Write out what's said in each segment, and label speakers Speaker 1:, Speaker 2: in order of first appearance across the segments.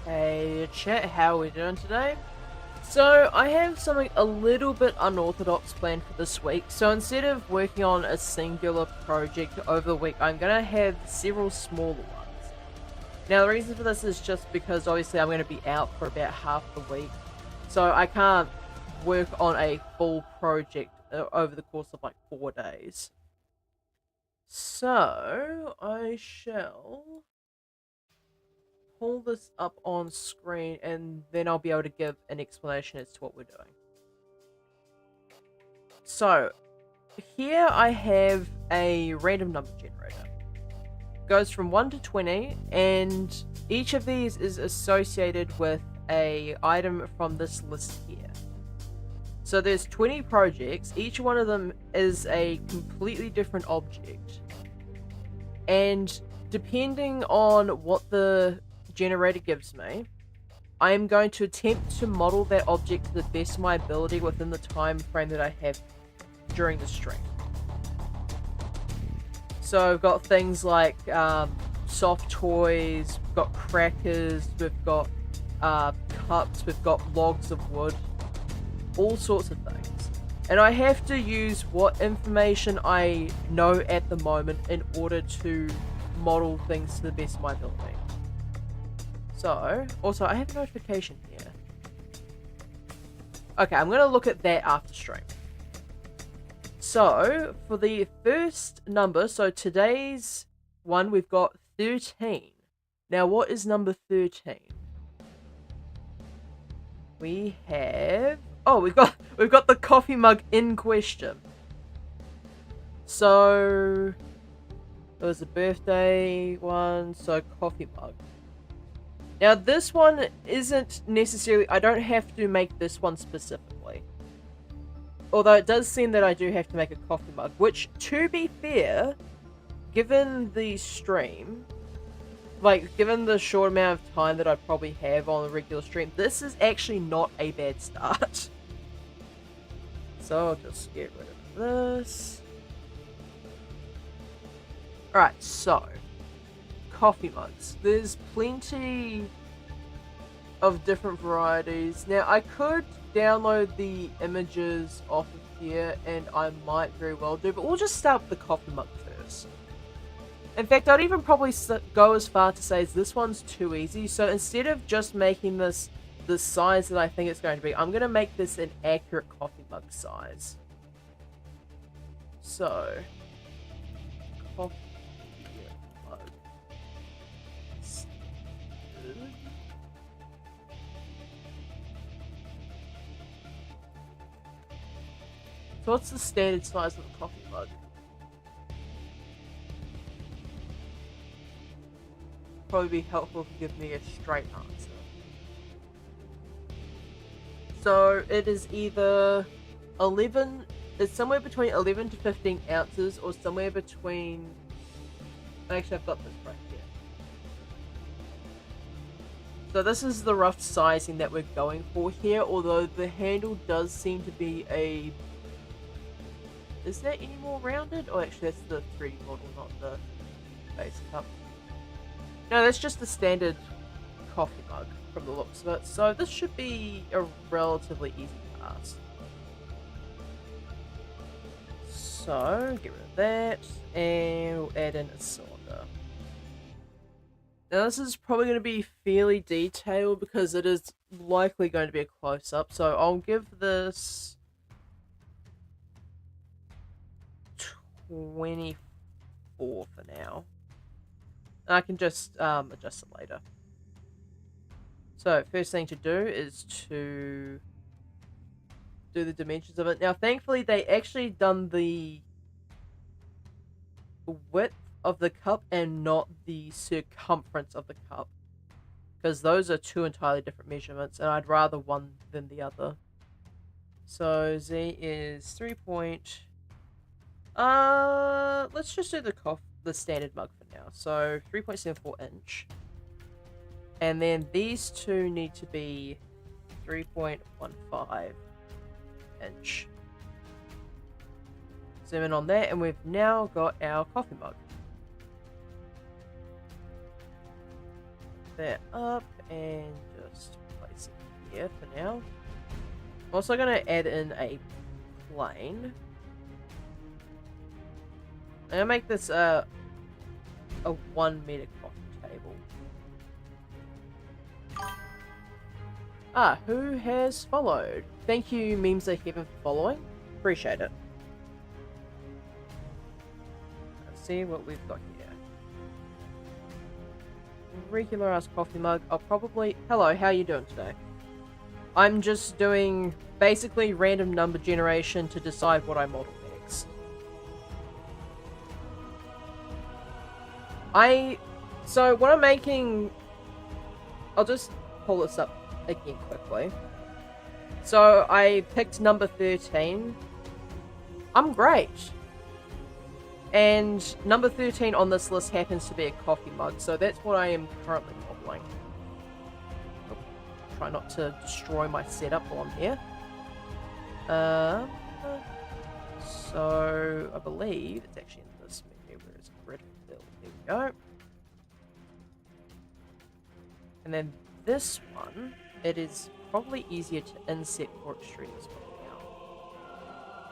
Speaker 1: Hey chat, how are we doing today? So I have something a little bit unorthodox planned for this week. So instead of working on a singular project over the week, I'm going to have several smaller ones. Now the reason for this is just because obviously I'm going to be out for about half the week. So I can't work on a full project over the course of like 4 days. So I shall pull this up on screen and then I'll be able to give an explanation as to what we're doing. So here I have a random number generator. It goes from 1 to 20 and each of these is associated with a item from this list here. So there's 20 projects, each one of them is a completely different object. And depending on what the generator gives me, I am going to attempt to model that object to the best of my ability within the time frame that I have during the stream. So I've got things like soft toys, we've got crackers, we've got cups, we've got logs of wood, all sorts of things. And I have to use what information I know at the moment in order to model things to the best of my ability. So, also I have a notification here. Okay, I'm going to look at that after stream. So, for the first number, so today's one, we've got 13. Now, what is number 13? We have... Oh, we've got the coffee mug in question. So, there was a birthday one, so coffee mug. Now, this one isn't necessarily... I don't have to make this one specifically. Although it does seem that I do have to make a coffee mug, which, to be fair, given the stream... Like, given the short amount of time that I probably have on a regular stream, this is actually not a bad start. So, I'll just get rid of this. Alright, so... coffee mugs. There's plenty of different varieties. Now, I could download the images off of here, and I might very well do, but we'll just start with the coffee mug first. In fact, I'd even probably go as far to say this one's too easy, so instead of just making this the size that I think it's going to be, I'm going to make this an accurate coffee mug size. So, coffee mug. So what's the standard size of a coffee mug? Probably be helpful if you give me a straight answer. So it is either 11, it's somewhere between 11 to 15 ounces or somewhere between, actually I've got this right here. So this is the rough sizing that we're going for here, although the handle does seem to be a... Is that any more rounded? Oh, actually that's the 3D model, not the base cup. No, that's just the standard coffee mug from the looks of it. So this should be a relatively easy task. So, get rid of that, and we'll add in a cylinder. Now this is probably going to be fairly detailed because it is likely going to be a close-up. So I'll give this 24 for now. I can just adjust it later. So, first thing to do is to do the dimensions of it. Now, thankfully, they actually done the width of the cup and not the circumference of the cup. Because those are two entirely different measurements, and I'd rather one than the other. So, Z is 3 point... let's just do the standard mug for now. So 3.74 inch. And then these two need to be 3.15 inch. Zoom in on that, and we've now got our coffee mug. That up, and just place it here for now. I'm also going to add in a plane. I'm going to make this a 1 meter coffee table. Ah, who has followed? Thank you, Memes of Heaven, for following. Appreciate it. Let's see what we've got here. Regular ass coffee mug. I'll probably... Hello, how are you doing today? I'm just doing basically random number generation to decide what I model next. So what I'm making... I'll just pull this up again quickly. So I picked number 13. I'm great. And number 13 on this list happens to be a coffee mug, so that's what I am currently modeling. Oh, try not to destroy my setup while I'm here. So I believe it's actually in this menu where it's red fill. There we go. And then this one, it is probably easier to inset for extremes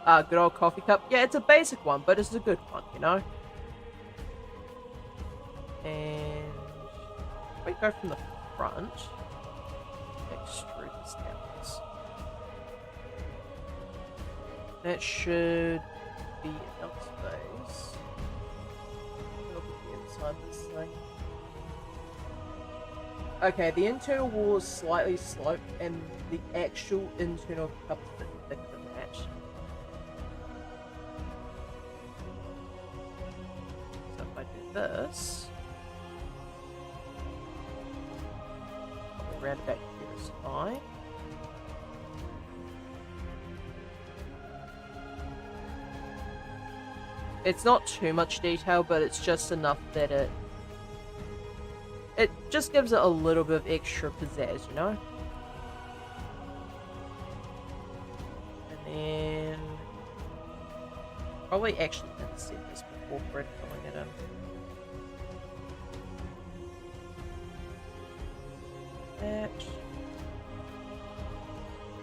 Speaker 1: now. Good old coffee cup. Yeah, it's a basic one, but it's a good one, you know? And we go from the front. Extrude this downwards. That should be enough space. It'll be inside this thing. Okay, the internal wall is slightly sloped, and the actual internal cup is a bit thicker than that. So if I do this, probably around about here is fine. It's not too much detail, but it's just enough that it just gives it a little bit of extra pizzazz, you know? And then... probably actually inset this before bread filling it in. That.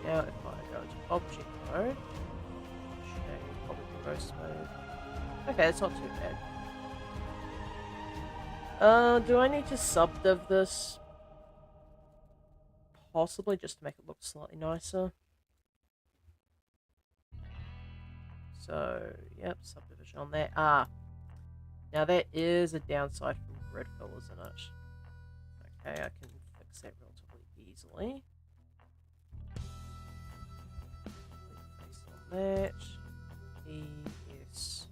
Speaker 1: Now if I go into object mode, probably gross mode. Okay, that's not too bad. Do I need to subdiv this? Possibly, just to make it look slightly nicer. So, yep, subdivision on that. Ah, now that is a downside from grid fill, isn't it? Okay, I can fix that relatively easily. Based on that. Yes.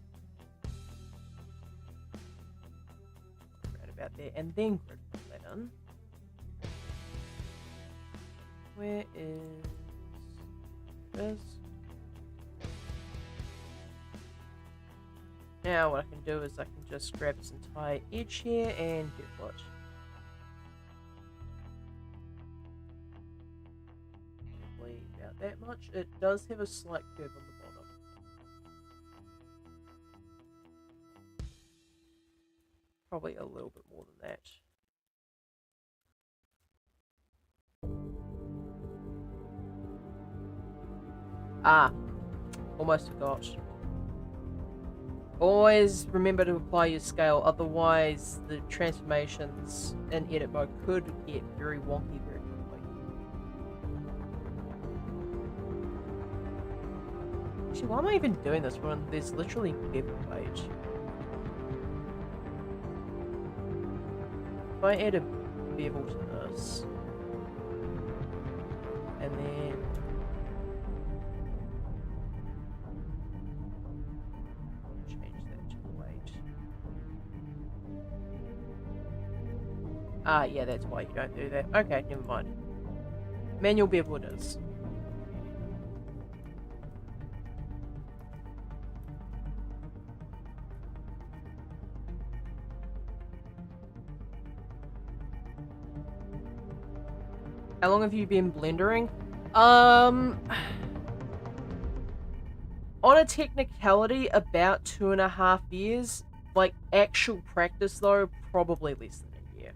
Speaker 1: About there, and then grid fill that in. Where is this? Now what I can do is I can just grab this entire edge here and do what? Probably about that much. It does have a slight curve on the bottom. Probably a little bit more than that. Ah, almost forgot. Always remember to apply your scale, otherwise the transformations in edit mode could get very wonky very quickly. Actually, why am I even doing this when there's literally bevel weight? If I add a bevel to this, and then change that to the weight. Ah, yeah, that's why you don't do that. Okay, never mind. Manual bevel it is. How long have you been blendering? On a technicality, about 2.5 years. Like, actual practice, though, probably less than a year.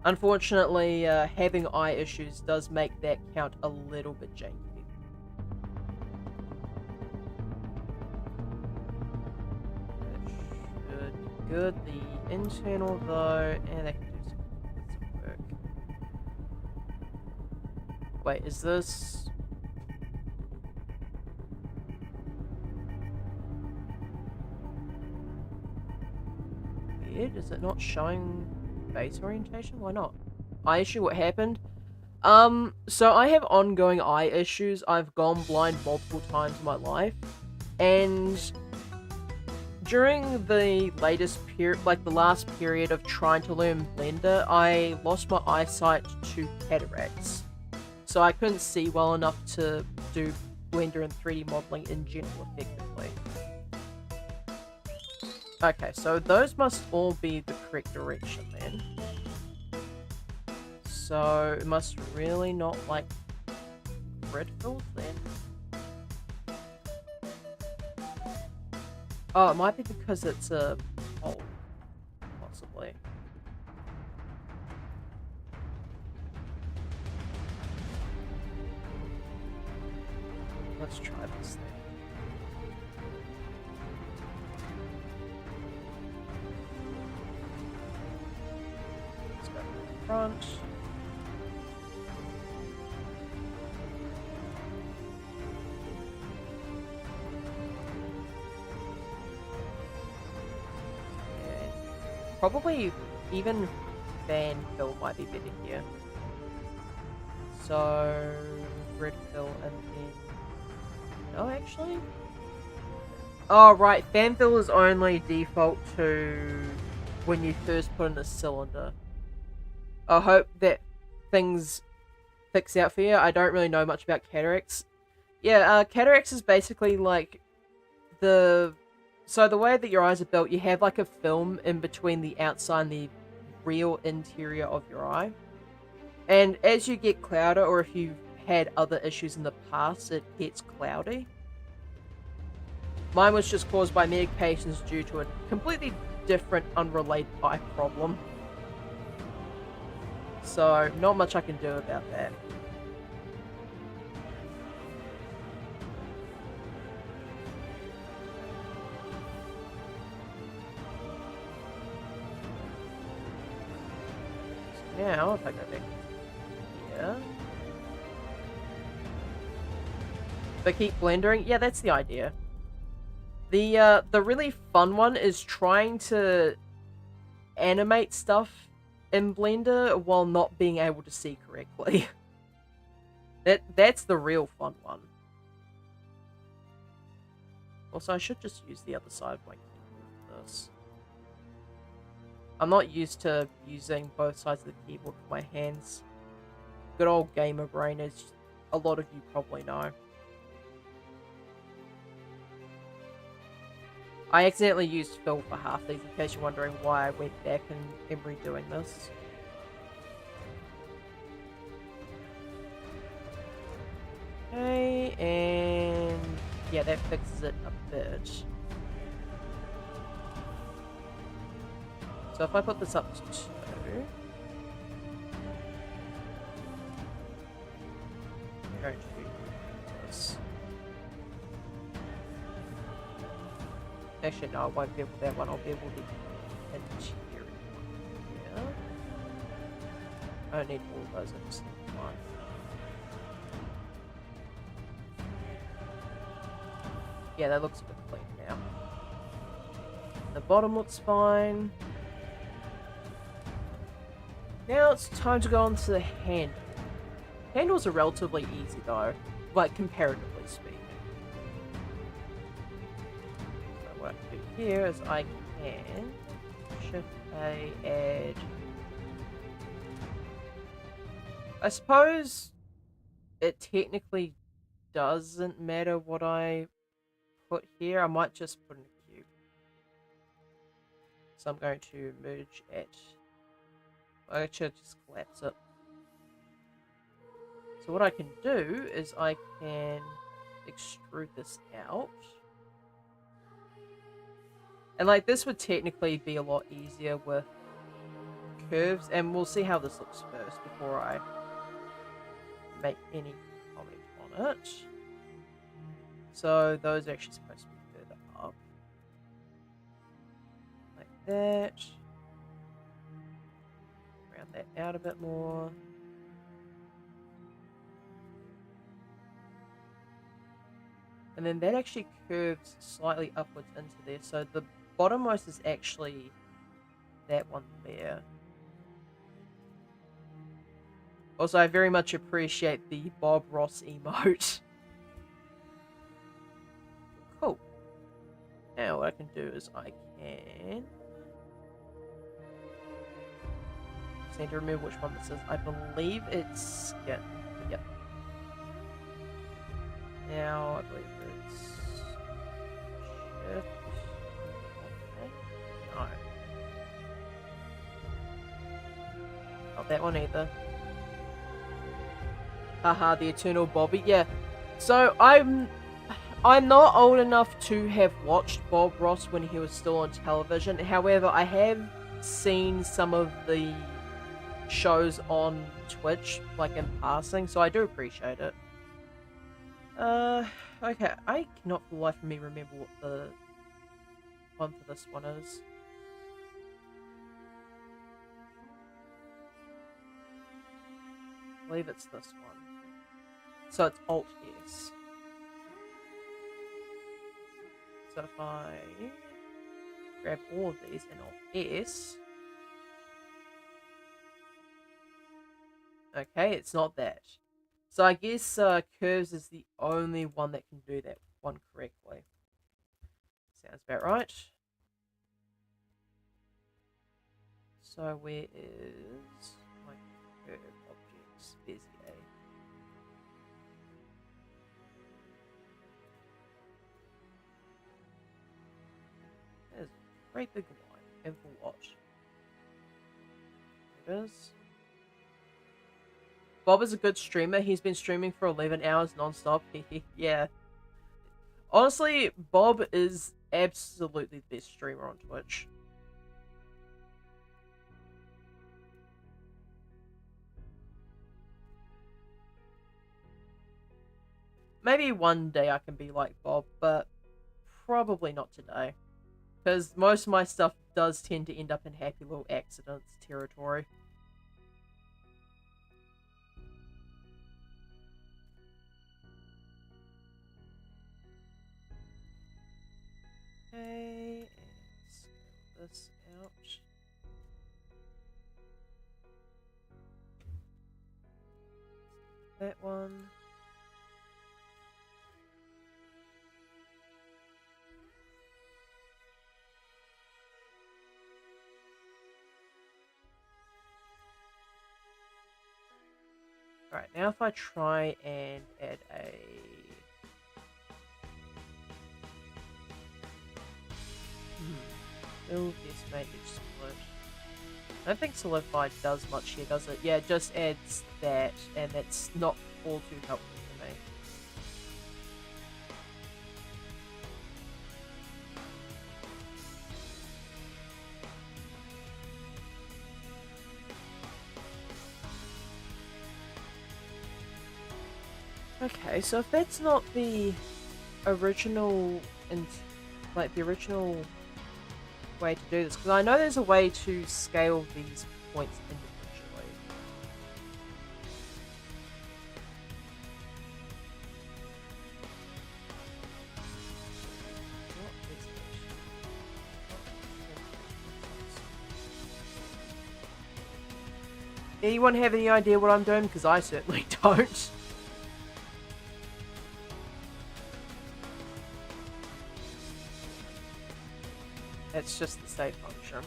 Speaker 1: Unfortunately, having eye issues does make that count a little bit janky. That should be good. The internal, though, and that can do some work. Wait, is this... weird? Is it not showing face orientation? Why not? Eye issue, what happened? So I have ongoing eye issues. I've gone blind multiple times in my life. And during the latest period, like the last period of trying to learn Blender, I lost my eyesight to cataracts. So I couldn't see well enough to do Blender and 3D modeling in general effectively. Okay, so those must all be the correct direction then. So it must really not like grid fills then? Oh, it might be because it's a hole, possibly. Let's try this thing. Let's go to the front. Probably even fan fill might be better here. So red fill and then no, actually. Oh right, fan fill is only default to when you first put in a cylinder. I hope that things fix out for you. I don't really know much about cataracts. Yeah, cataracts is basically like so the way that your eyes are built, you have like a film in between the outside and the real interior of your eye. And as you get clouder, or if you've had other issues in the past, it gets cloudy. Mine was just caused by medications due to a completely different, unrelated eye problem. So, not much I can do about that. Now, if I go back here... if I keep blendering, yeah, that's the idea. The really fun one is trying to animate stuff in Blender while not being able to see correctly. That's the real fun one. Also, I should just use the other side of my keyboard for this. I'm not used to using both sides of the keyboard with my hands. Good old gamer brain, as a lot of you probably know. I accidentally used fill for half these, in case you're wondering why I went back and am redoing this. Okay, and yeah, that fixes it a bit. So if I put this up to 2... I'm going to do this. Actually, no, I won't be able to that one. I'll be able to interior one here. I don't need all of those, I just need one. Yeah, that looks a bit clean now. The bottom looks fine. Now it's time to go on to the handle. Handles are relatively easy though, like comparatively speaking. So what I can do here is I can Shift A, add. I suppose it technically doesn't matter what I put here. I might just put in a cube. So I'm going to merge at... I should just collapse it. So what I can do is I can extrude this out. And like this would technically be a lot easier with curves, and we'll see how this looks first before I make any comment on it. So those are actually supposed to be further up. Like that. Round that out a bit more. And then that actually curves slightly upwards into there. So the bottommost is actually that one there. Also, I very much appreciate the Bob Ross emote. Cool. Now what I can do is I can... just need to remember which one this is. I believe it's skin. Yep. Now I believe it's shift. Okay. No. Not that one either. Haha, the Eternal Bobby. Yeah. So I'm not old enough to have watched Bob Ross when he was still on television. However, I have seen some of the shows on Twitch, like in passing, so I do appreciate it. Okay, I cannot for the life of me remember what the one for this one is. I believe it's this one. So it's Alt S. So if I grab all of these and Alt S. Okay, it's not that. So I guess curves is the only one that can do that one correctly. Sounds about right. So where is my curve objects? There's the A. There's a great big line. And for what? There it is. Bob is a good streamer. He's been streaming for 11 hours non-stop. Yeah. Honestly, Bob is absolutely the best streamer on Twitch. Maybe one day I can be like Bob, but probably not today. Because most of my stuff does tend to end up in happy little accidents territory. Okay, and scale this out. That one. Alright, now if I try and add a... build this matrix split. I don't think Solidify does much here, does it? Yeah, it just adds that, and that's not all too helpful for me. Okay, so if that's not the original, and like the original way to do this, because I know there's a way to scale these points individually. What is it? Anyone have any idea what I'm doing? Because I certainly don't. It's just the state function.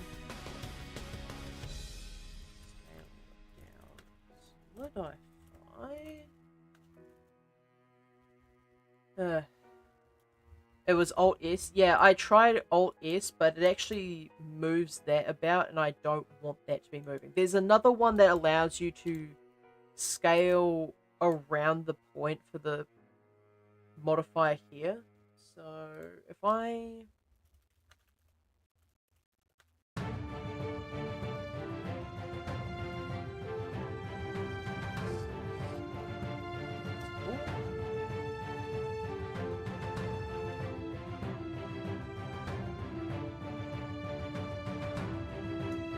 Speaker 1: Solidify. It was Alt S. Yeah, I tried Alt S, but it actually moves that about, and I don't want that to be moving. There's another one that allows you to scale around the point for the modifier here. So if I...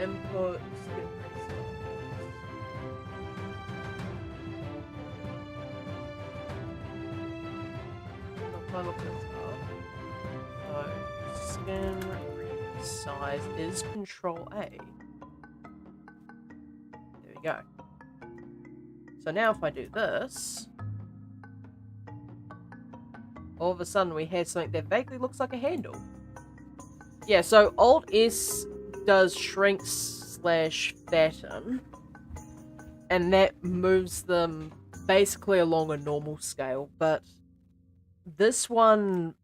Speaker 1: Input skin preset. If I look this up, so skin size is Control A. There we go. So now if I do this, all of a sudden we have something that vaguely looks like a handle. Yeah, so Alt S does shrink / fatten, and that moves them basically along a normal scale, but this one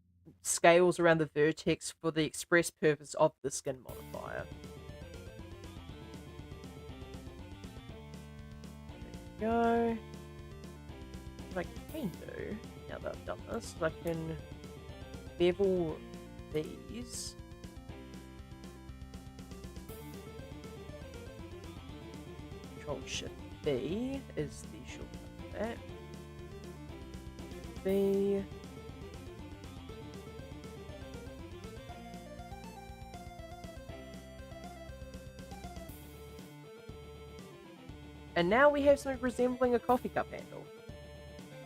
Speaker 1: scales around the vertex for the express purpose of the skin modifier. There we go. What I can do, now that I've done this, I can bevel these. Control-Shift B is the shortcut for that. B. And now we have something resembling a coffee cup handle.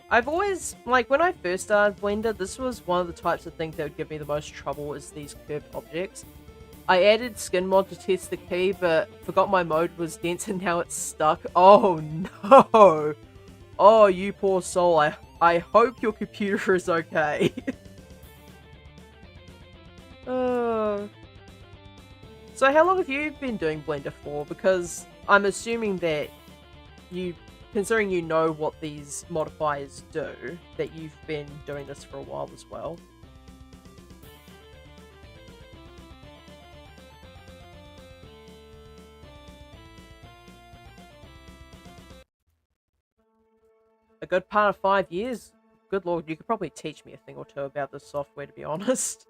Speaker 1: I've always, like, when I first started Blender, this was one of the types of things that would give me the most trouble, is these curved objects. I added skin mod to test the key, but forgot my mode was dense and now it's stuck. Oh no! Oh, you poor soul. I hope your computer is okay. So how long have you been doing Blender for? Because I'm assuming that you, considering you know what these modifiers do, that you've been doing this for a while as well. A good part of 5 years? Good lord, you could probably teach me a thing or two about this software, to be honest.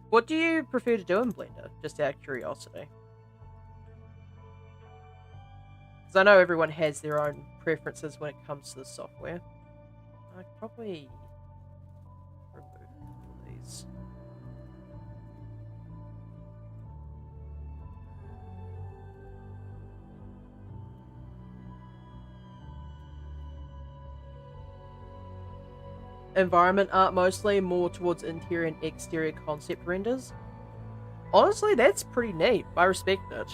Speaker 1: What do you prefer to do in Blender? Just out of curiosity. Because I know everyone has their own preferences when it comes to the software. I'd probably remove all these. Environment art mostly, more towards interior and exterior concept renders. Honestly, that's pretty neat. I respect it.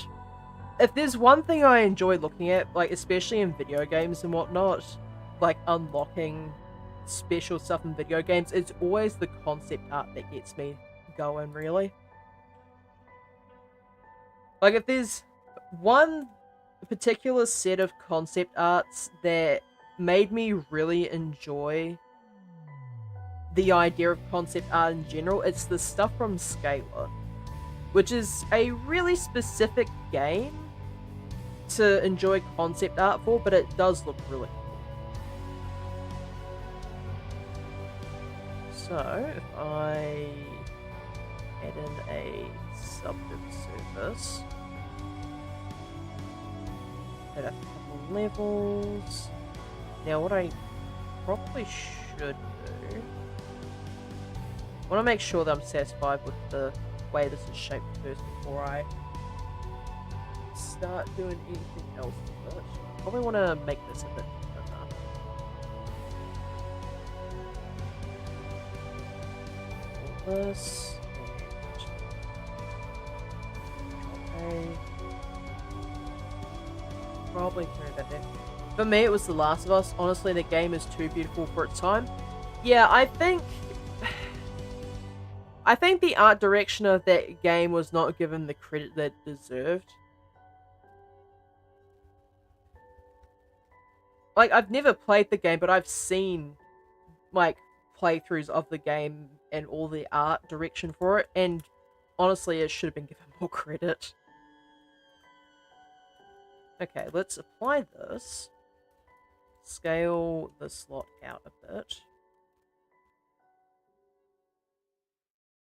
Speaker 1: If there's one thing I enjoy looking at, like especially in video games and whatnot, like unlocking special stuff in video games, it's always the concept art that gets me going, really. Like if there's one particular set of concept arts that made me really enjoy the idea of concept art in general, it's the stuff from Scalar, which is a really specific game to enjoy concept art for, but it does look really cool. So, if I add in a subject surface, add a couple levels. Now, what I probably should do, I want to make sure that I'm satisfied with the way this is shaped first before I start doing anything else with it. Probably want to make this a bit thinner. All this, and okay. Probably turn that there. For me, it was The Last of Us. Honestly, the game is too beautiful for its time. Yeah, I think the art direction of that game was not given the credit that it deserved. Like, I've never played the game, but I've seen, like, playthroughs of the game and all the art direction for it, and honestly, it should have been given more credit. Okay, let's apply this. Scale the slot out a bit.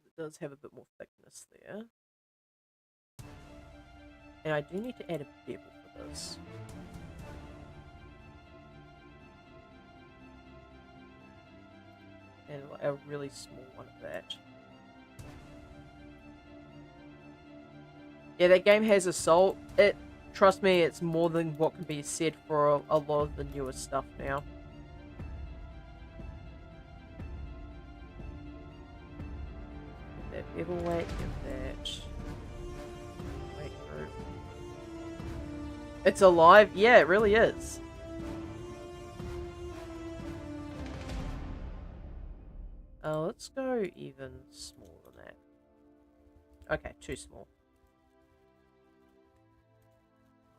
Speaker 1: It does have a bit more thickness there. And I do need to add a bevel for this. And a really small one of that. Yeah, that game has a soul. Trust me, it's more than what can be said for a lot of the newer stuff now. That featherweight and that weight group. It's alive? Yeah, it really is. Let's go even smaller than that. Okay, too small.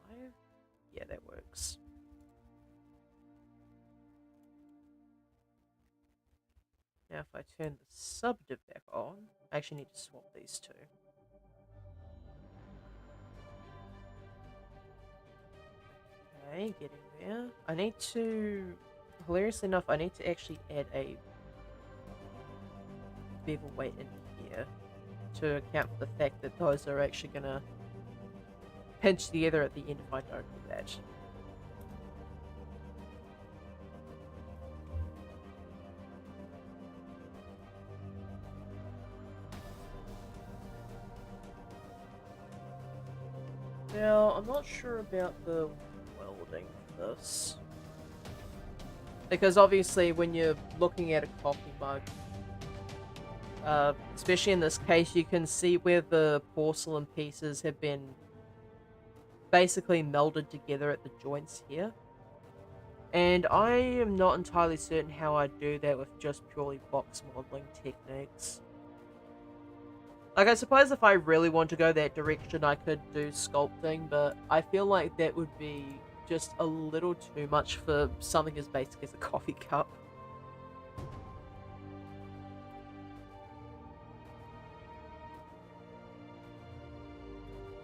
Speaker 1: 5? Yeah, that works. Now if I turn the subdiv back on, I actually need to swap these two. Okay, getting there. I need to, hilariously enough, I need to actually add a bevel weight in here to account for the fact that those are actually going to pinch together at the end if I don't do that. Now, I'm not sure about the welding for this. Because obviously when you're looking at a coffee mug, especially in this case, you can see where the porcelain pieces have been basically melded together at the joints here. And I am not entirely certain how I do that with just purely box modeling techniques. Like, I suppose if I really want to go that direction, I could do sculpting, but I feel like that would be just a little too much for something as basic as a coffee cup.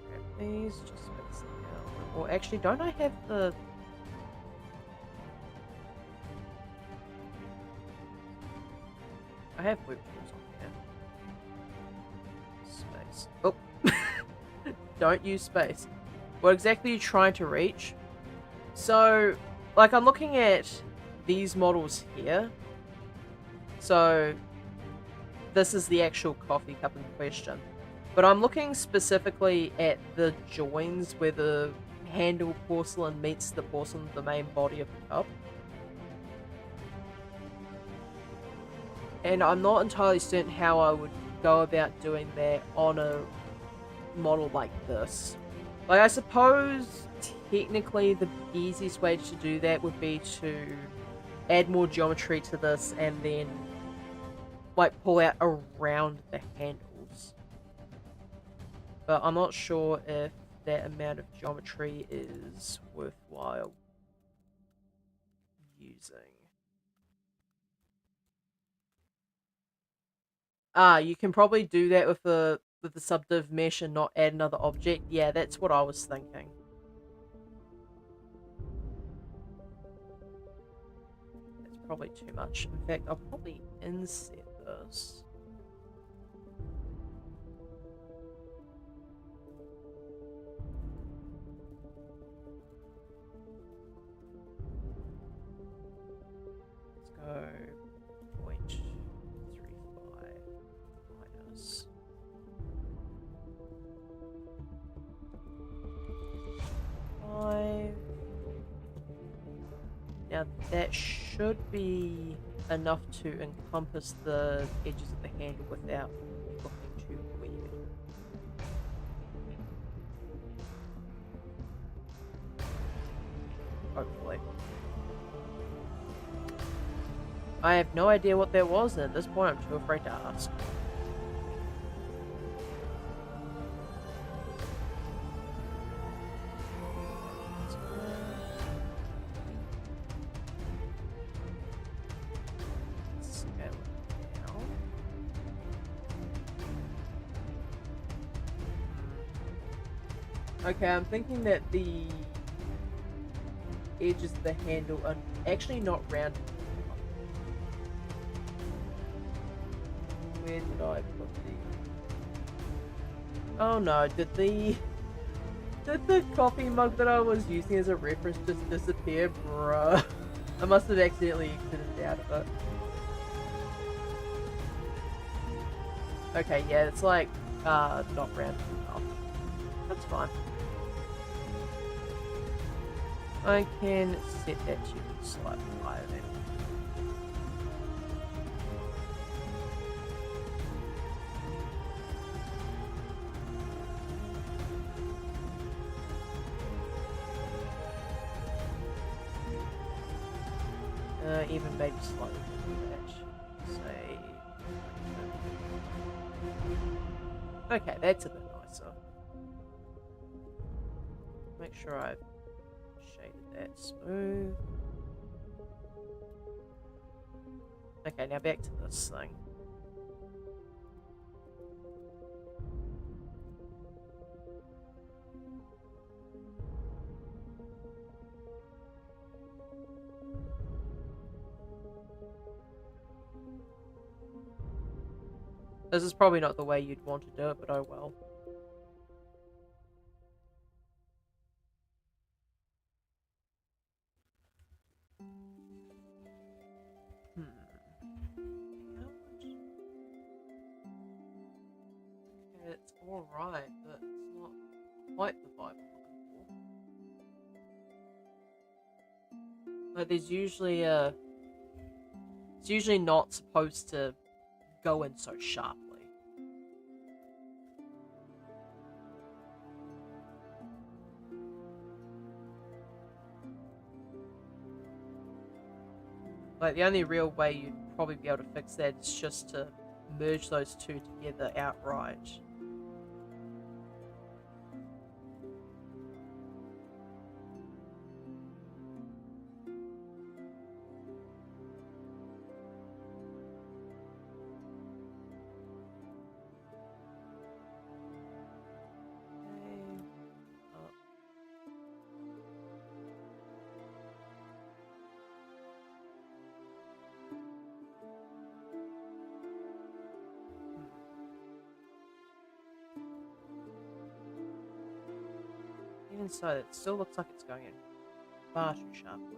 Speaker 1: Grab these, just space them out. Or actually, don't I have the... I have loop tools on here. Space. Oh! Don't use space. What exactly are you trying to reach? So, like, I'm looking at these models here. So, this is the actual coffee cup in question. But I'm looking specifically at the joins where the handle porcelain meets the porcelain, the main body of the cup. And I'm not entirely certain how I would go about doing that on a model like this. Like, I suppose technically the easiest way to do that would be to add more geometry to this and then like pull out around the handles. But I'm not sure if that amount of geometry is worthwhile using. You can probably do that with the subdiv mesh and not add another object. Yeah, that's what I was thinking. That's probably too much. In fact, I'll probably inset this. Let's go 0.35 minus. Now that should be enough to encompass the edges of the handle without looking too weird. Hopefully. I have no idea what that was, and at this point I'm too afraid to ask. Okay, I'm thinking that the edges of the handle are actually not rounded. Where did I put the... Oh no, did the coffee mug that I was using as a reference just disappear? Bruh. I must have accidentally exited out of it. Okay, yeah, it's like, not rounded enough. That's fine. I can set that to slightly higher then. Even maybe slightly below that. Say. Okay, that's a bit nicer. Make sure I've shaded that smooth. Okay, now back to this thing. This is probably not the way you'd want to do it, but oh well. It's alright, but it's not quite the vibe I'm looking for. Like, there's usually it's usually not supposed to go in so sharply. Like, the only real way you'd probably be able to fix that is just to merge those two together outright. Even so, it still looks like it's going in far too sharply.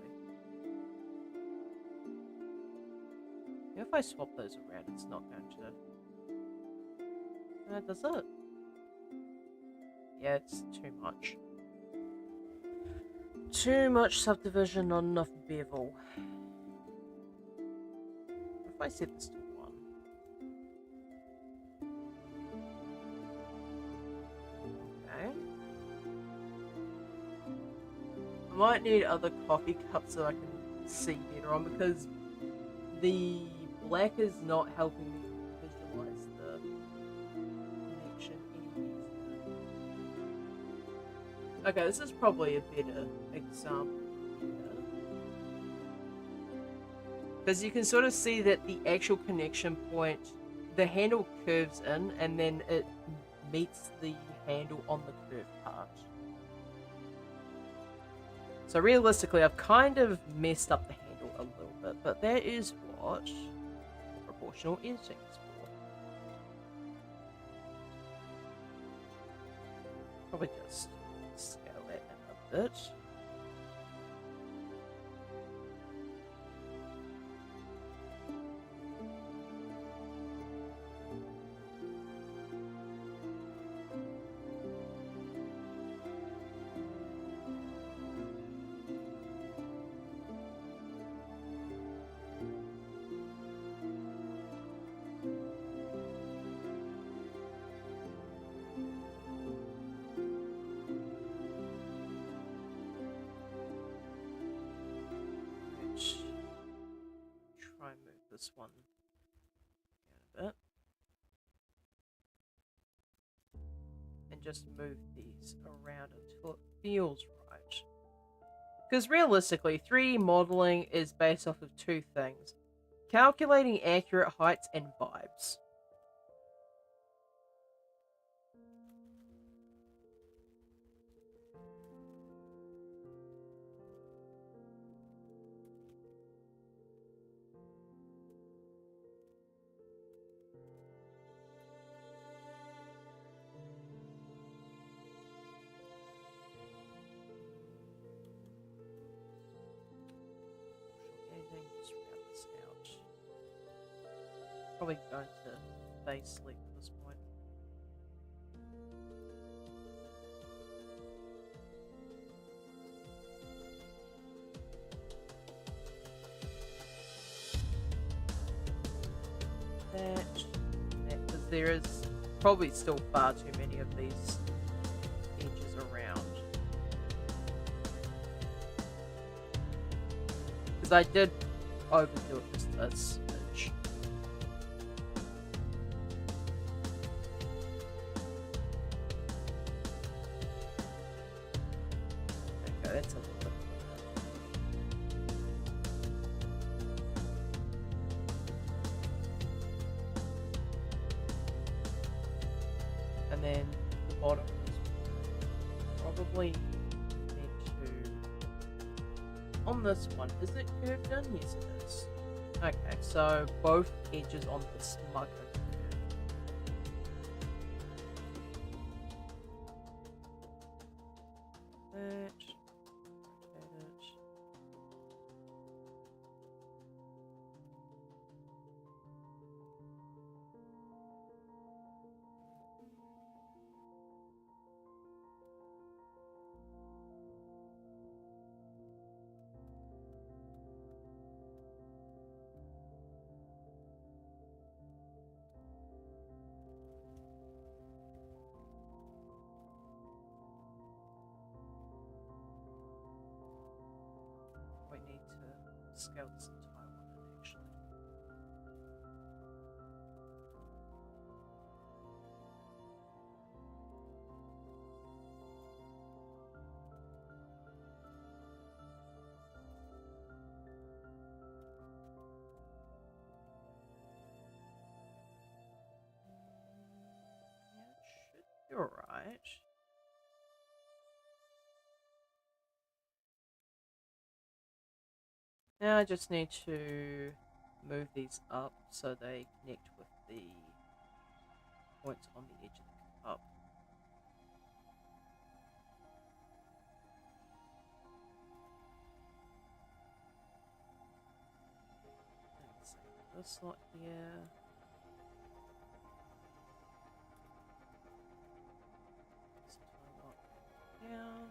Speaker 1: If I swap those around, it's not going to... does it? Yeah, it's too much. Too much subdivision, not enough bevel. If I set this to 1... Okay. I might need other coffee cups so I can see better on, because the black is not helping me visualize the connection any easier. Okay, this is probably a better example here. Because you can sort of see that the actual connection point, the handle curves in and then it meets the handle on the curved part. So realistically, I've kind of messed up the handle a little bit, but that is what proportional editing is for. Probably just scale that in a bit. Try and move this one down a bit. And just move these around until it feels right. Because realistically, 3D modeling is based off of two things: calculating accurate heights and vibes. Just round this out. Probably going to face sleep at this point. that, because there is probably still far too many of these edges around. Because I did overdo it just a smidge. Okay, that's a little bit. And then the bottom is probably need to, on this one, is it curved in? Yes it is. Okay, so both edges on this mug are curved. That, rotate it. We need to scale this entire one in actually. Yeah, it should be alright. Now I just need to move these up so they connect with the points on the edge of the cup. Let's see, this lot here. This entire lot down.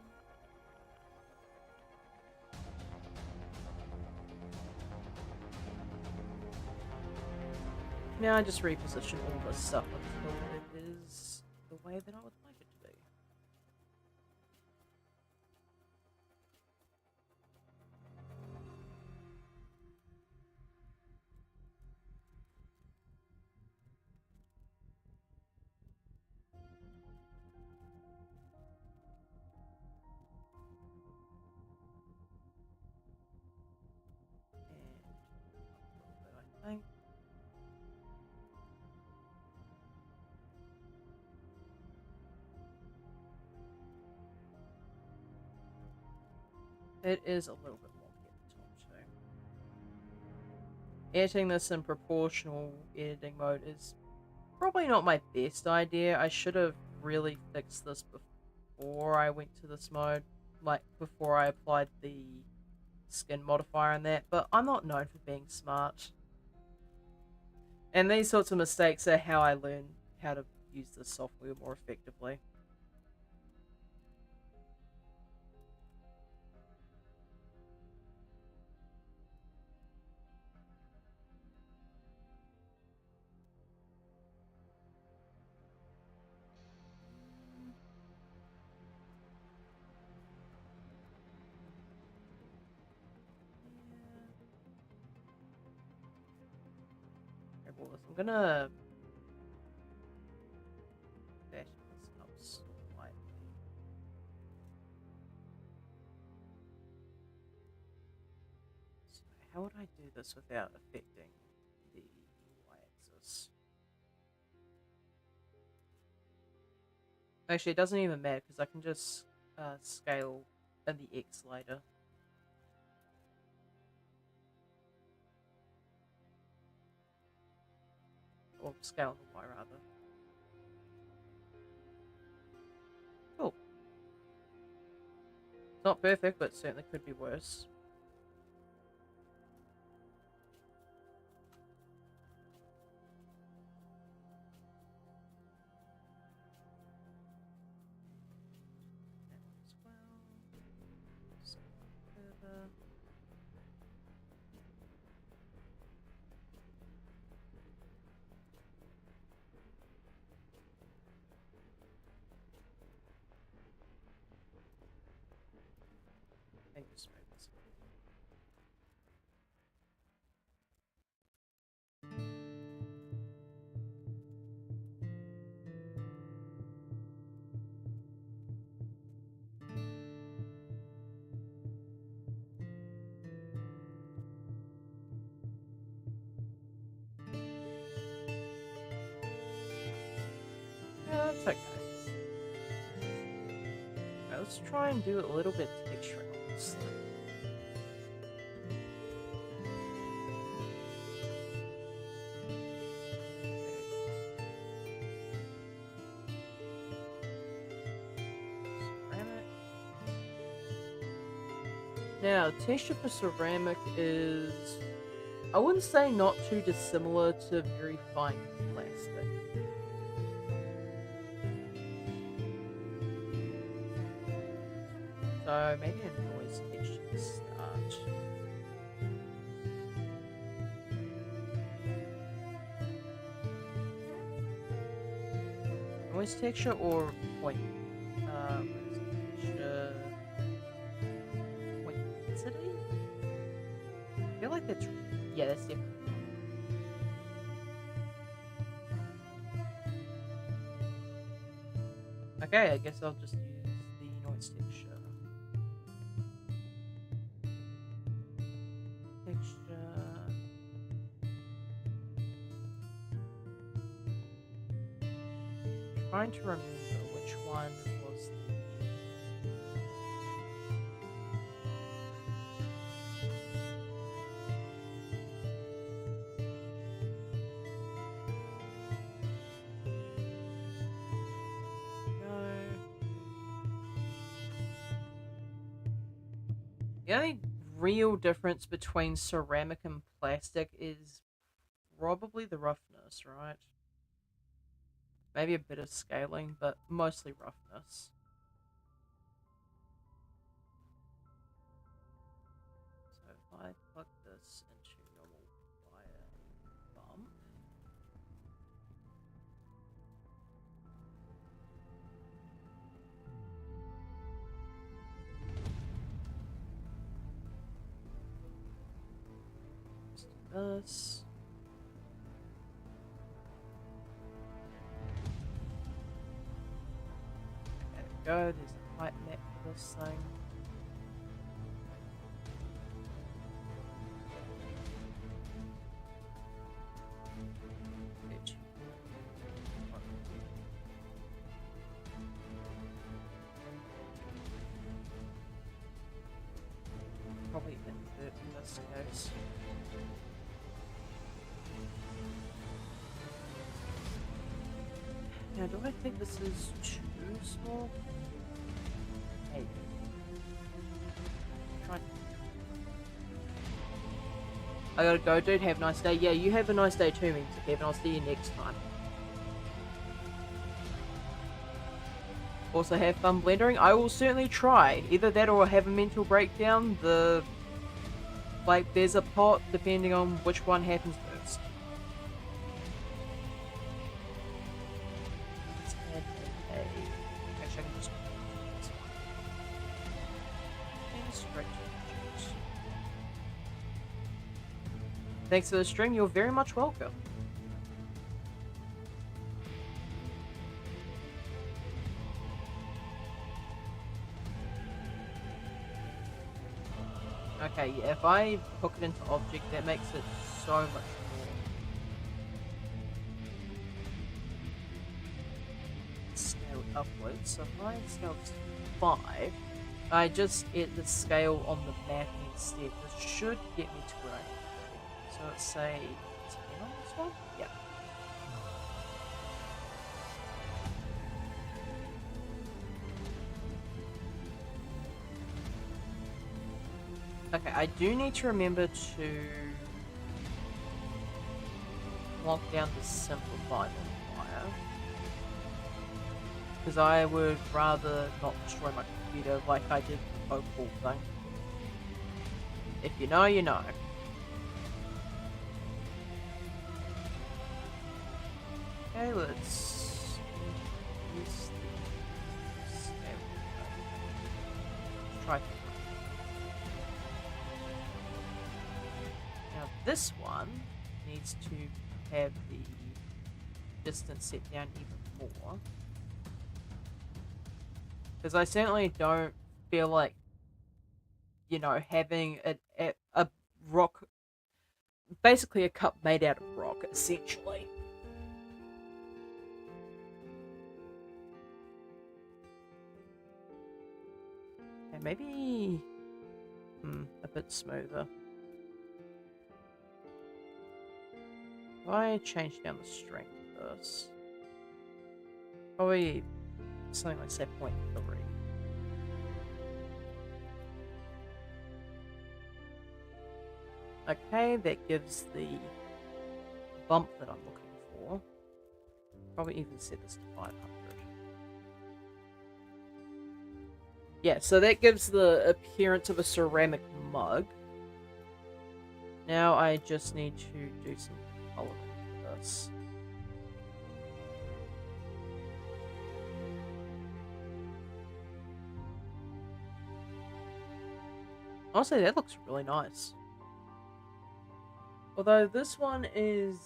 Speaker 1: Now I just reposition all this stuff until it is the way that I would like it to be. And a little bit, I think. It is a little bit wonky at the top too. Editing this in proportional editing mode is probably not my best idea. I should have really fixed this before I went to this mode, like before I applied the skin modifier and that, but I'm not known for being smart. And these sorts of mistakes are how I learn how to use this software more effectively. I'm gonna bash this up slightly. So how would I do this without affecting the y-axis? Actually, it doesn't even matter because I can just scale in the X later. Or scale on the Y rather. Cool. It's not perfect, but certainly could be worse. That one as well. So further. Thank you, Smooths. Yeah, that's okay. Now let's try and do a little bit of texture on this thing. Ceramic. Now, texture for ceramic is, I wouldn't say not too dissimilar to very fine plastic. So maybe a noise texture to start. Noise texture or point? What is it? Texture. Point density? I feel like that's. Yeah, that's definitely. Okay, I guess I'll just use the noise texture. Trying to remember which one was the only real difference between ceramic and plastic is probably the roughness, right? Maybe a bit of scaling, but mostly roughness. So if I plug this into normal wire bump, let's do this. There we go, there's a height map for this thing. Probably invert in this case. Now, do I think this is too small? Maybe. I gotta go, dude. Have a nice day. Yeah, you have a nice day too, Mr. Kevin. I'll see you next time. Also, have fun blendering. I will certainly try. Either that or have a mental breakdown. Like, there's a pot, depending on which one happens first. Let's add a... Actually, I can just... this one. And straight to the juice. Thanks for the stream. You're very much welcome. Okay, yeah, if I hook it into object, that makes it so much more scaled upwards. So if I scale this to 5, I just hit the scale on the map instead. This should get me to where I need to be. So let's say 10 on this one? Yeah. Okay, I do need to remember to lock down the simplify modifier, because I would rather not destroy my computer like I did the Pokeball thing. If you know, you know. Okay, let's use the scale. Let's try. this one needs to have the distance set down even more. Because I certainly don't feel like, you know, having a rock, basically a cup made out of rock, essentially. Okay, maybe a bit smoother. If I change down the strength of this, probably something like say 0.3. Okay, that gives the bump that I'm looking for. Probably even set this to 500. Yeah, so that gives the appearance of a ceramic mug. Now I just need to do some coloring for this. Honestly, that looks really nice. Although this one is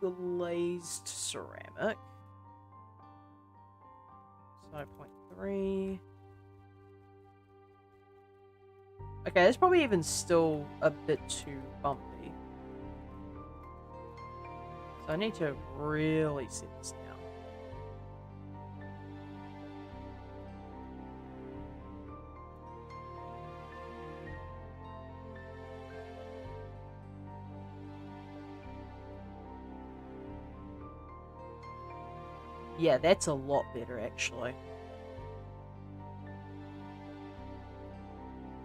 Speaker 1: glazed ceramic. So 0.3. Okay, that's probably even still a bit too bumpy. So I need to really set this down. Yeah, that's a lot better, actually.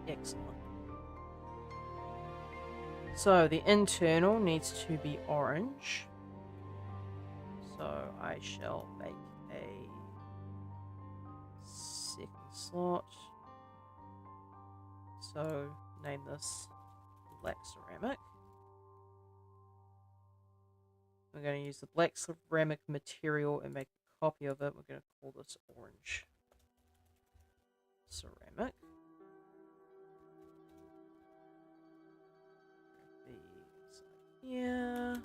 Speaker 1: Excellent. So the internal needs to be orange. So I shall make a second slot. So name this black ceramic. We're going to use the black ceramic material and make a copy of it. We're going to call this orange ceramic. Yeah.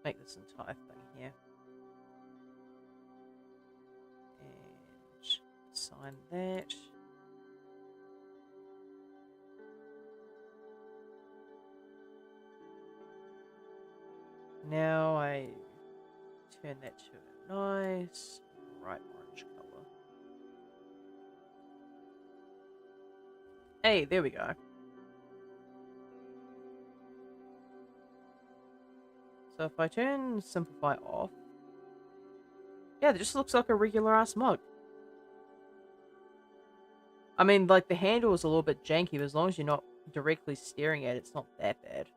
Speaker 1: Make this entire thing here. And sign that. Now I turn that to a nice bright orange color. Hey, there we go. So if I turn Simplify off, yeah, it just looks like a regular ass mug. I mean, like, the handle is a little bit janky, but as long as you're not directly staring at it, it's not that bad.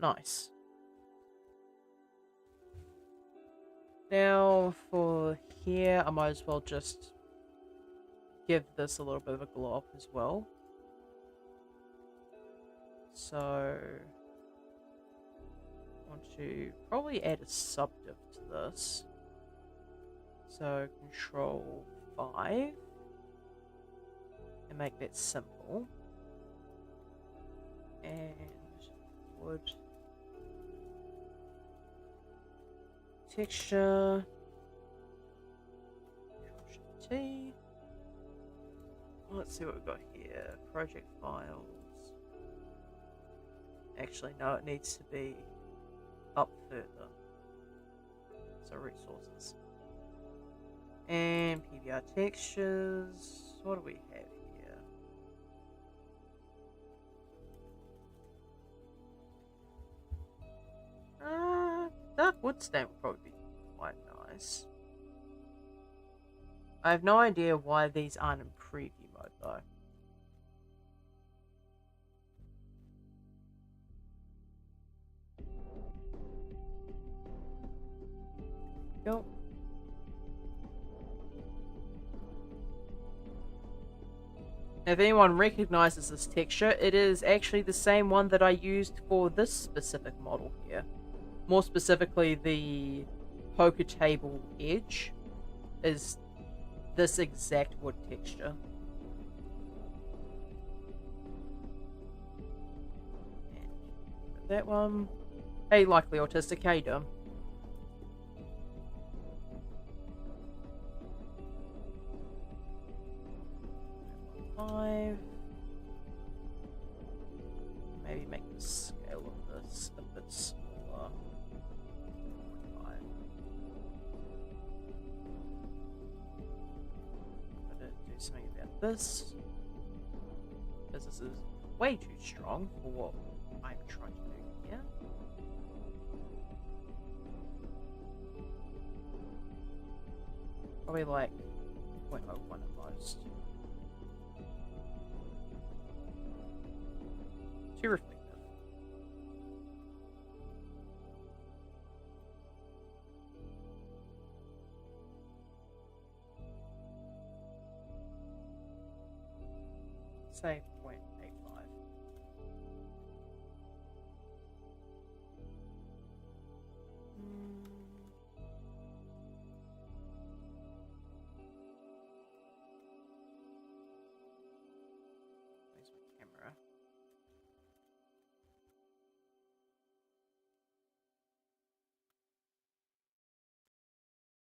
Speaker 1: Nice. Now, for here, I might as well just give this a little bit of a glow up as well. So, I want to probably add a subdiv to this. So, Control 5. And make that simple. And wood. Texture. Control-T. Let's see what we've got here. Project files. Actually, no, it needs to be up further. So resources. And PBR textures. What do we have here? Dark wood stain would probably be quite nice. I have no idea why these aren't in preview mode though. Go. If anyone recognizes this texture, it is actually the same one that I used for this specific model here. More specifically, the poker table edge. is this exact wood texture. And that one. Hey, likely autistic, how you doing? Five. Maybe make the scale of this a bit smaller. 5. I'm gonna do something about this, because this is way too strong for what I'm trying to do here. Probably like 0.01 at most. Too reflective. Say 0.85. Where's my camera?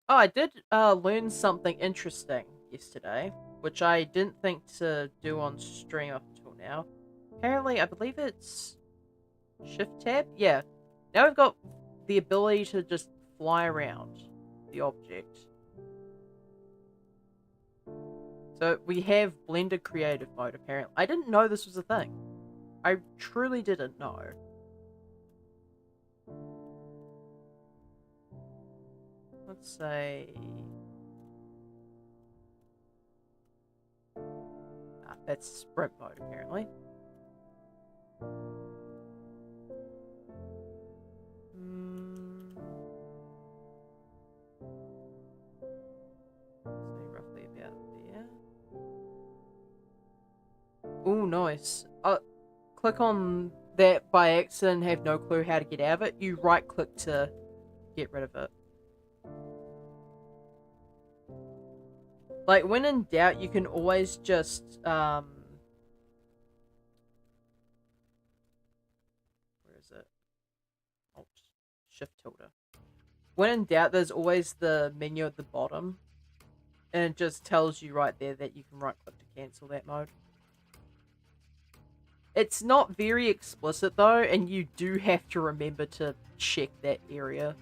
Speaker 1: Oh, I did learn something interesting yesterday, which I didn't think to do on stream up until now. Apparently, I believe it's Shift Tab? Yeah. Now we've got the ability to just fly around the object. So we have Blender Creative Mode, apparently. I didn't know this was a thing. I truly didn't know. Let's say... that's sprint mode, apparently. Say roughly about there. Ooh, nice. Click on that by accident and have no clue how to get out of it. You right click to get rid of it. Like, when in doubt, you can always just, where is it? Alt, Shift tilde. When in doubt, there's always the menu at the bottom. And it just tells you right there that you can right click to cancel that mode. It's not very explicit though, and you do have to remember to check that area.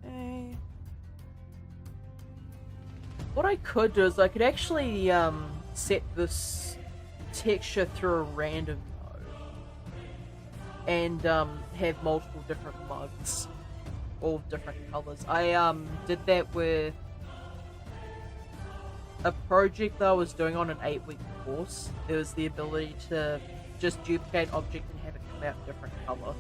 Speaker 1: Okay. What I could do is I could actually set this texture through a random mode and have multiple different mugs, all different colors. I did that with a project that I was doing on an 8-week course. There was the ability to just duplicate object and have it come out different color.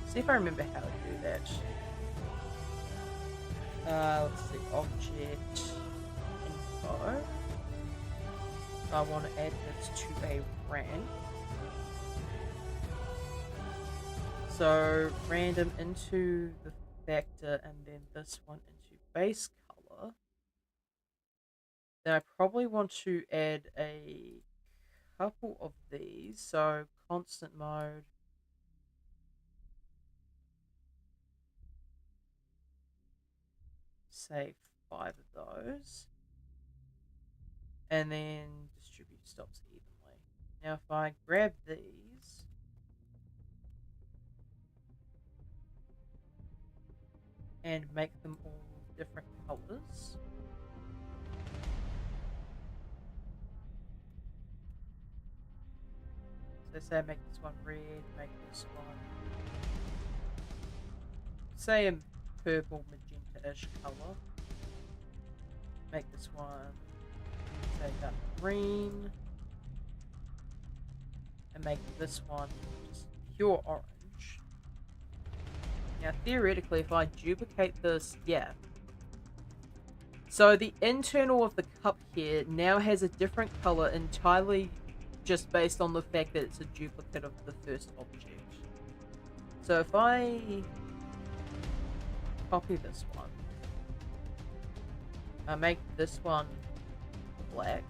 Speaker 1: See if I remember how to do that. Let's see, object info. I want to add this to a rank. So random into the vector and then this one into base color. Then I probably want to add a couple of these. So constant mode. Say 5 of those. And then distribute stops evenly. Now if I grab these and make them all different colors. So say I make this one red, make this one, say a purple magenta-ish color. Make this one, say dark green. And make this one just pure orange. Now theoretically if I duplicate this, yeah. So the internal of the cup here now has a different color entirely just based on the fact that it's a duplicate of the first object. So if I copy this one, I make this one black.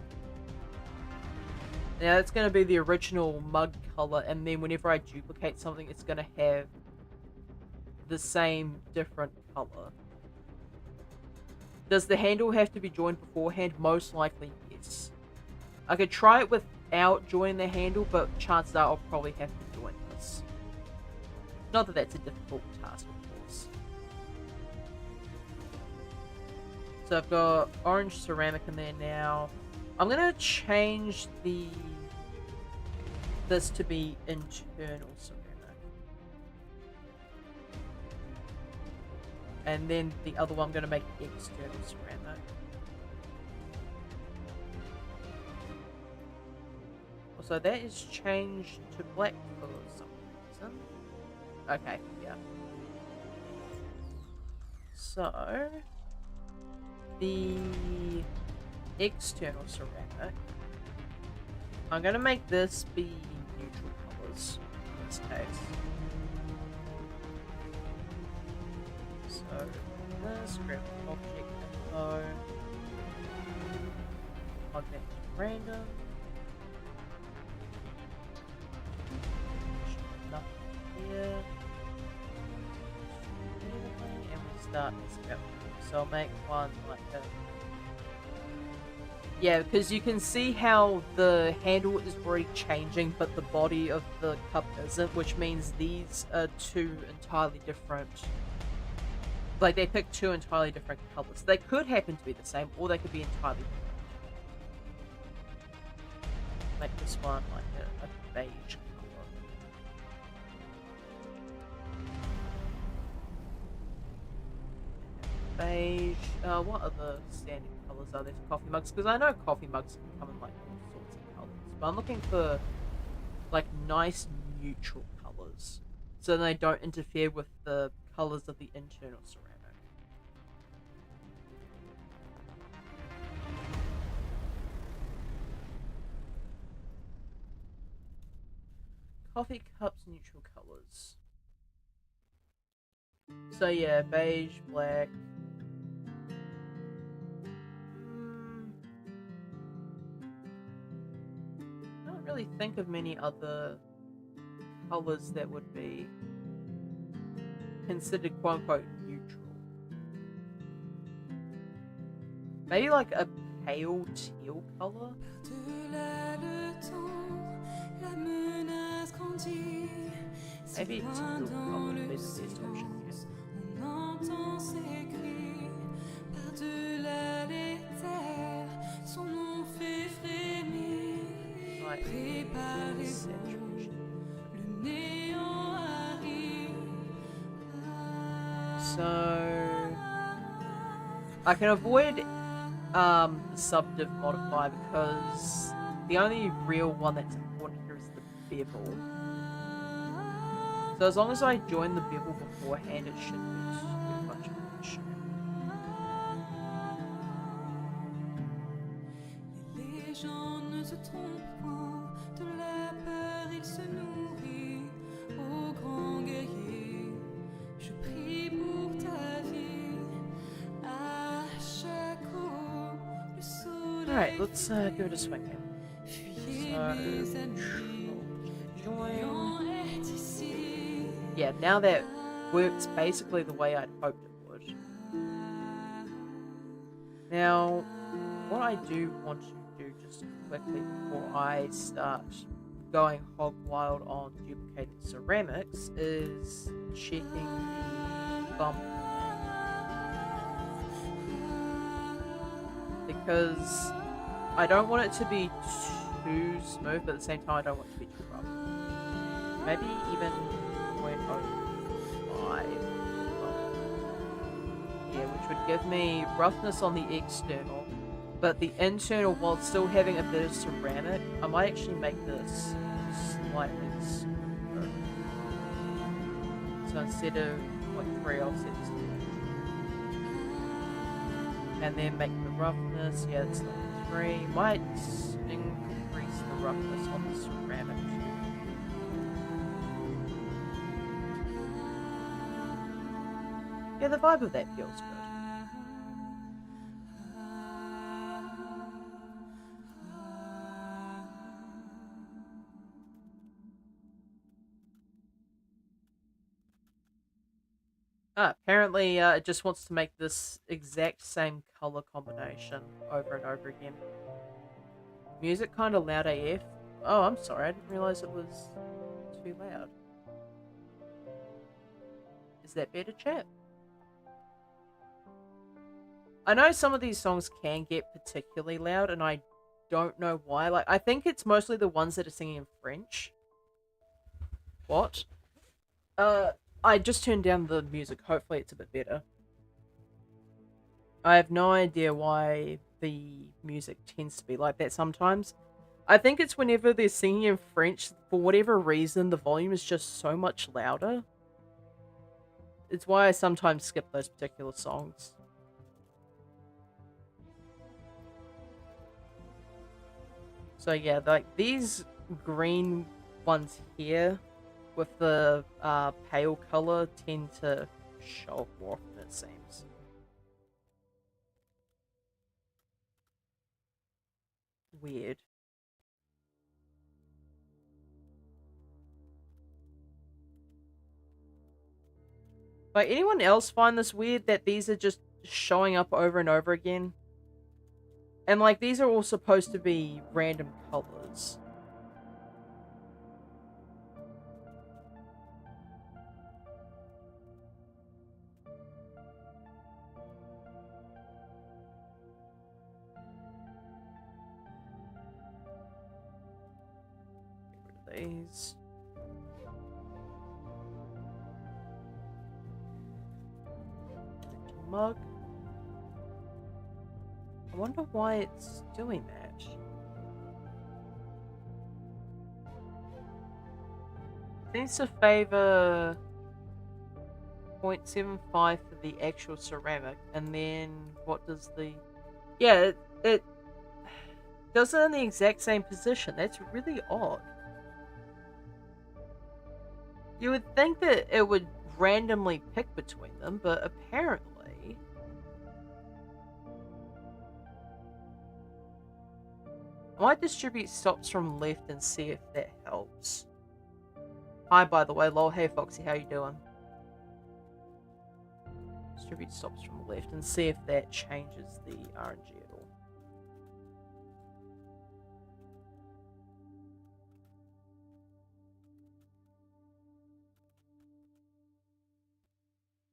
Speaker 1: Now that's going to be the original mug color, and then whenever I duplicate something, it's going to have the same different color. Does the handle have to be joined beforehand? Most likely, yes. I could try it without joining the handle, but chances are I'll probably have to join this. Not that that's a difficult task, of course. So I've got orange ceramic in there now. I'm gonna change this to be internal ceramic. And then the other one I'm gonna make external ceramic. So that is changed to black for some reason. Okay, yeah. So the external ceramic, I'm gonna make this be neutral colors in this case. So this, grab object info, plug that to random. Nothing here. And we start this out. So I'll make one like that. Yeah, because you can see how the handle is already changing, but the body of the cup isn't, which means these are two entirely different. Like, they picked two entirely different colors. They could happen to be the same, or they could be entirely different. Make this one like a beige color. Beige. What other standard colors are there for coffee mugs? Because I know coffee mugs can come in like all sorts of colors, but I'm looking for like nice neutral colors so they don't interfere with the colors of the internal ceramic. Coffee cups, neutral colors. So yeah, beige, black. I don't really think of many other colors that would be considered quote-unquote neutral. Maybe like a pale teal color? Maybe teal color would be the best option here. Right. So I can avoid the subdiv modifier because the only real one that's important here is the bevel. So as long as I join the bevel beforehand, it shouldn't be too much of an issue. Alright, let's give it a swing then. So, join. Yeah, now that works basically the way I'd hoped it would. Now, what I do want to do just quickly before I start going hog wild on duplicated ceramics is checking the bump. Because I don't want it to be too smooth, but at the same time I don't want it to be too rough. Maybe even 0.05. Yeah, which would give me roughness on the external, but the internal, while still having a bit of ceramic, I might actually make this slightly smoother. So instead of 0.3, I'll set this to And then make the roughness, yeah, it's level 3. Might increase the roughness on the ceramic too. Yeah, the vibe of that feels good. Apparently, it just wants to make this exact same color combination over and over again. Music kind of loud AF. Oh, I'm sorry, I didn't realize it was too loud. Is that better, chat? I know some of these songs can get particularly loud, and I don't know why. Like, I think it's mostly the ones that are singing in French. What? I just turned down the music. Hopefully it's a bit better. I have no idea why the music tends to be like that sometimes. I think it's whenever they're singing in French, for whatever reason, the volume is just so much louder. It's why I sometimes skip those particular songs. So yeah, like these green ones here with the pale color tend to show up more often, it seems. Weird. Like, anyone else find this weird that these are just showing up over and over again? And like, these are all supposed to be random colors. Get rid of these. Mug. I wonder why it's doing that. Seems to favor 0.75 for the actual ceramic, and then what does the... Yeah, it does it in the exact same position. That's really odd. You would think that it would randomly pick between them, but apparently... I might distribute stops from left and see if that helps. Hi, by the way, lol. Hey, Foxy, how you doing? Distribute stops from left and see if that changes the RNG at all.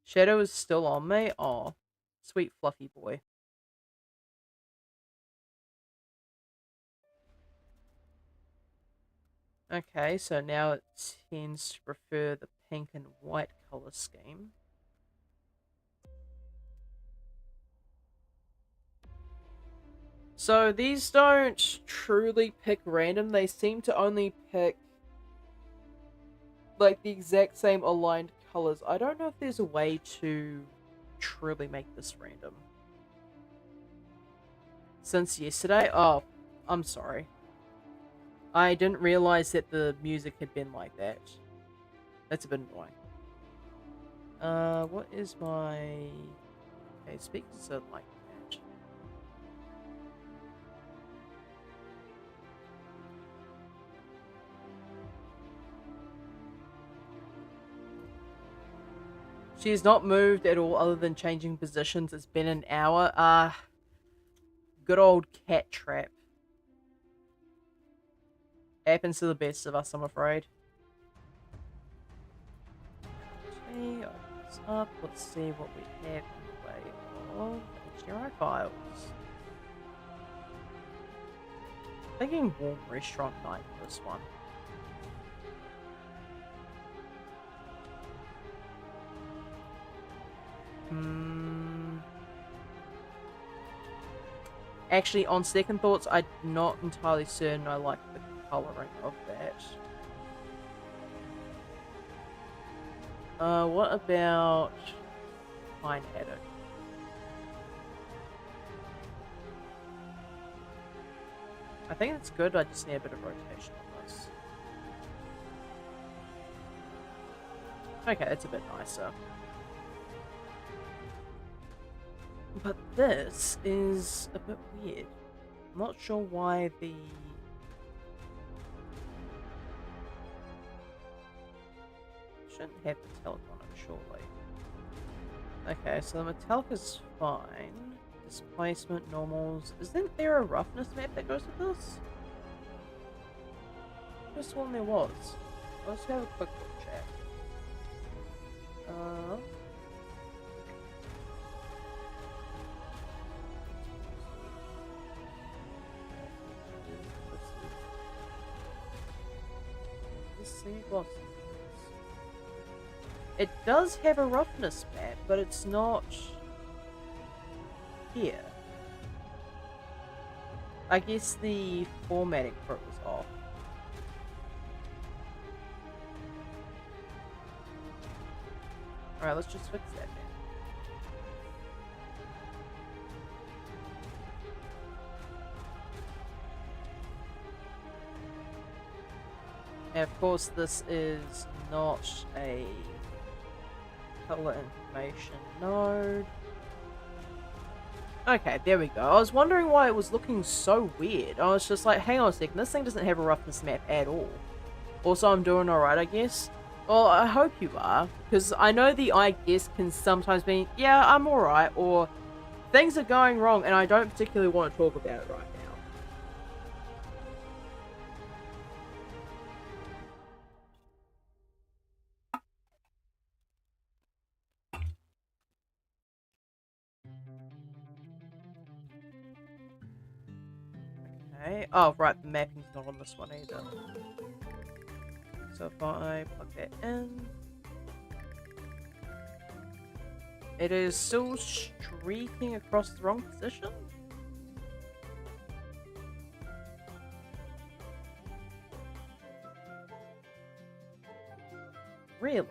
Speaker 1: Shadow is still on me? Aw, sweet fluffy boy. Okay, so now it tends to prefer the pink and white color scheme. So these don't truly pick random, they seem to only pick like the exact same aligned colors. I don't know if there's a way to truly make this random. Since yesterday? Oh, I'm sorry. I didn't realize that the music had been like that. That's a bit annoying. What is my... Okay, speakers are like that. She has not moved at all other than changing positions. It's been an hour. Good old cat trap. Happens to the best of us, I'm afraid. Okay, open this up. Let's see what we have in the way of HDRI files. Thinking warm restaurant night for this one. Actually, on second thoughts, I'm not entirely certain I like the colouring of that. What about Pine Haddock? I think it's good, I just need a bit of rotation on this. Okay, it's a bit nicer. But this is a bit weird. I'm not sure why the... Shouldn't have metallic on it, surely. Okay, so the metallic is fine. Displacement, normals. Isn't there a roughness map that goes with this? Just one there was. Let's have a quick look, chat. It does have a roughness map, but it's not here. I guess the formatting for it was off. Alright, let's just fix that then. And of course, this is not a color information node. Okay, there we go. I was wondering why it was looking so weird. I was just like, hang on a second, this thing doesn't have a roughness map at all. Also, I'm doing alright, I guess. Well, I hope you are, because I know the I guess can sometimes mean, yeah, I'm alright, or things are going wrong and I don't particularly want to talk about it right now. Okay. Oh, right, the mapping's not on this one either. So if I plug that in... It is still streaking across the wrong position? Really?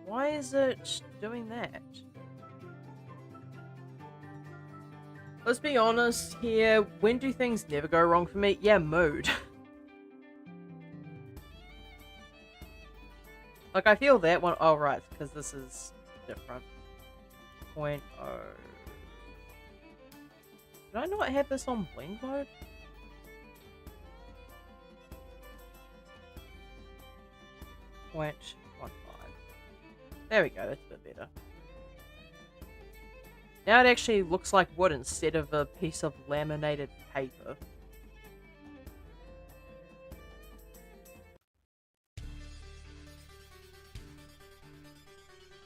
Speaker 1: Why is it doing that? Let's be honest here, when do things never go wrong for me? Yeah, mood. Like, I feel that one. Oh, right, because this is different. 0.0. Did I not have this on bling mode? .15. There we go, that's a bit better. Now it actually looks like wood instead of a piece of laminated paper.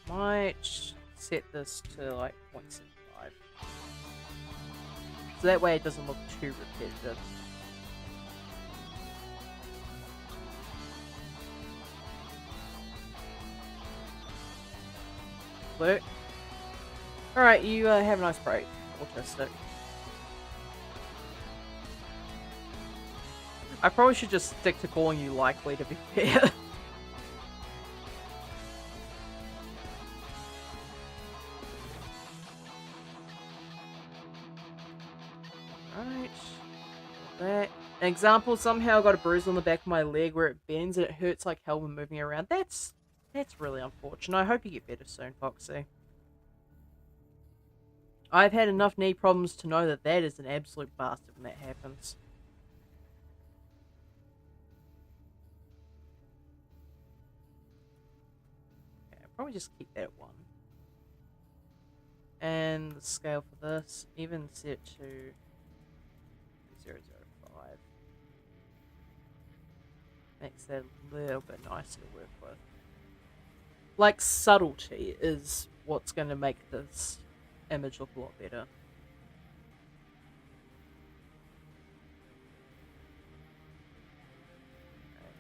Speaker 1: Might set this to like 0.75. So that way it doesn't look too repetitive. Look. Alright, you have a nice break. Autistic. I probably should just stick to calling you likely, to be fair. Alright. That. An example, somehow I got a bruise on the back of my leg where it bends and it hurts like hell when moving around. That's really unfortunate. I hope you get better soon, Foxy. I've had enough knee problems to know that that is an absolute bastard when that happens. Okay, I'll probably just keep that at 1. And the scale for this, even set to 0.005. Makes that a little bit nicer to work with. Like, subtlety is what's going to make this image look a lot better.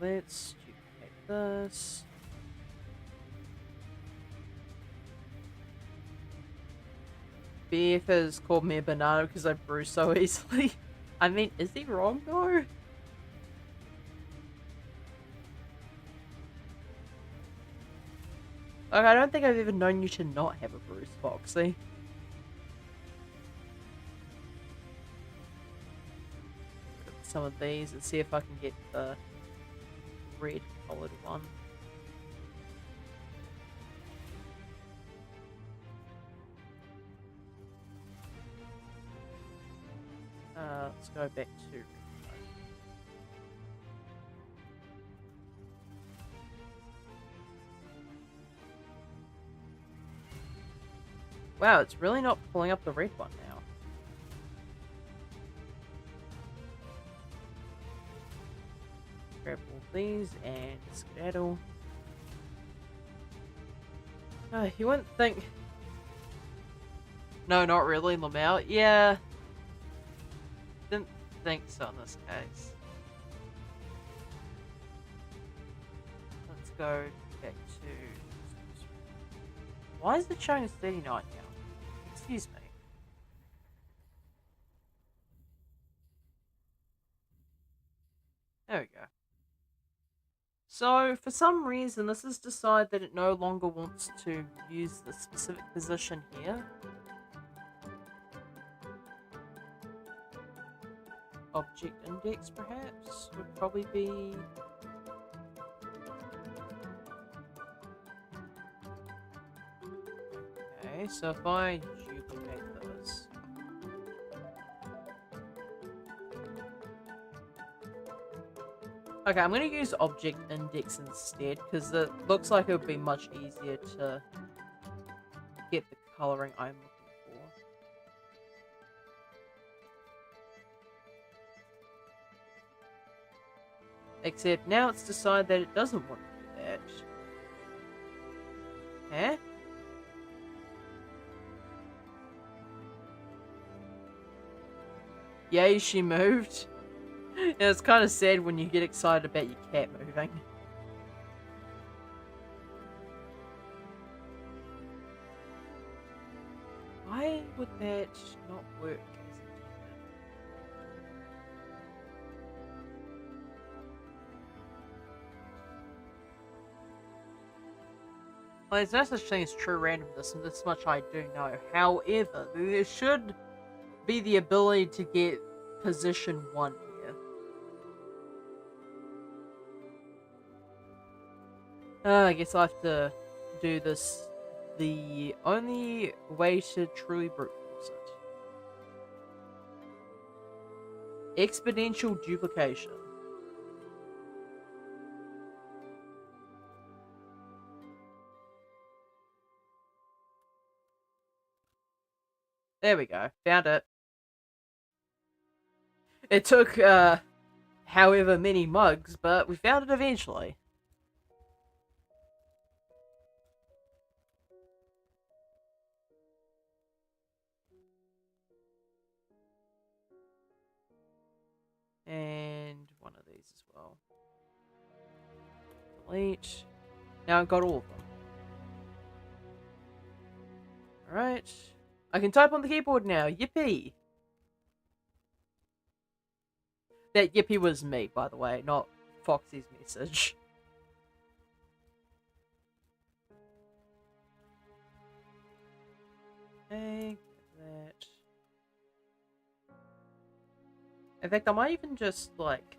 Speaker 1: Okay, let's duplicate this. BF has called me a banana because I bruise so easily. I mean, is he wrong though? Like, I don't think I've ever known you to not have a bruise, Foxy. some of these and see if I can get the red colored one. Let's go back to wow, it's really not pulling up the red one now. Grab all these and skedaddle. You wouldn't think... No, not really, Lamau. Yeah. Didn't think so in this case. Let's go back to... Why is it showing as 39 now? Excuse me. There we go. So, for some reason, this has decided that it no longer wants to use the specific position here. Object index, perhaps, would probably be... Okay, so if I duplicate those... Okay, I'm going to use object index instead, because it looks like it would be much easier to get the coloring I'm looking for. Except now it's decided that it doesn't want to do that. Huh? Yay, she moved. Yeah, it's kind of sad when you get excited about your cat moving. Why would that not work? Well, there's no such thing as true randomness, and this much I do know. However, there should be the ability to get position 1 here. I guess I have to do this the only way to truly brute force it. Exponential duplication. There we go. Found it. It took, however many mugs, but we found it eventually. And one of these as well. Delete. Now I've got all of them. Alright. I can type on the keyboard now. Yippee! That yippee was me, by the way, not Foxy's message. Okay, that. In fact, I might even just, like...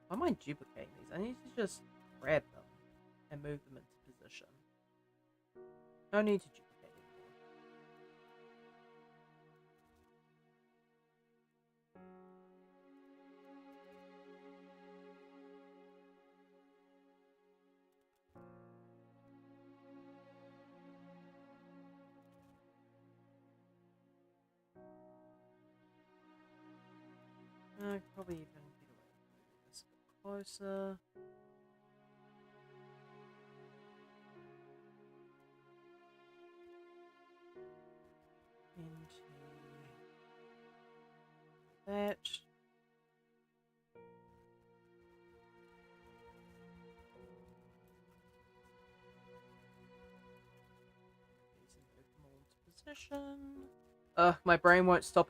Speaker 1: Why am I duplicating these? I need to just grab them and move them into position. No need to duplicate anymore. I could probably even get away with this a bit closer. Into that. Position. My brain won't stop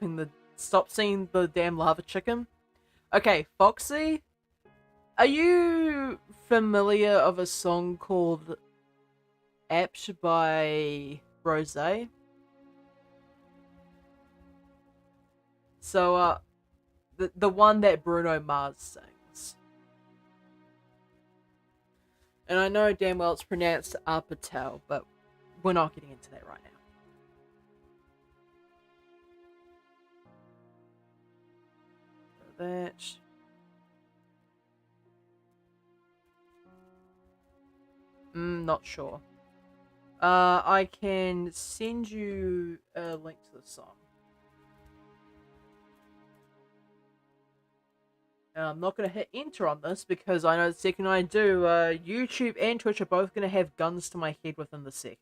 Speaker 1: seeing the damn lava chicken. Okay, Foxy, are you familiar of a song called Apt by Rosé? So, the one that Bruno Mars sings. And I know damn well it's pronounced Apatow, but we're not getting into that right now. That. Not sure. I can send you a link to the song. I'm not going to hit enter on this because I know the second I do, YouTube and Twitch are both going to have guns to my head within the second.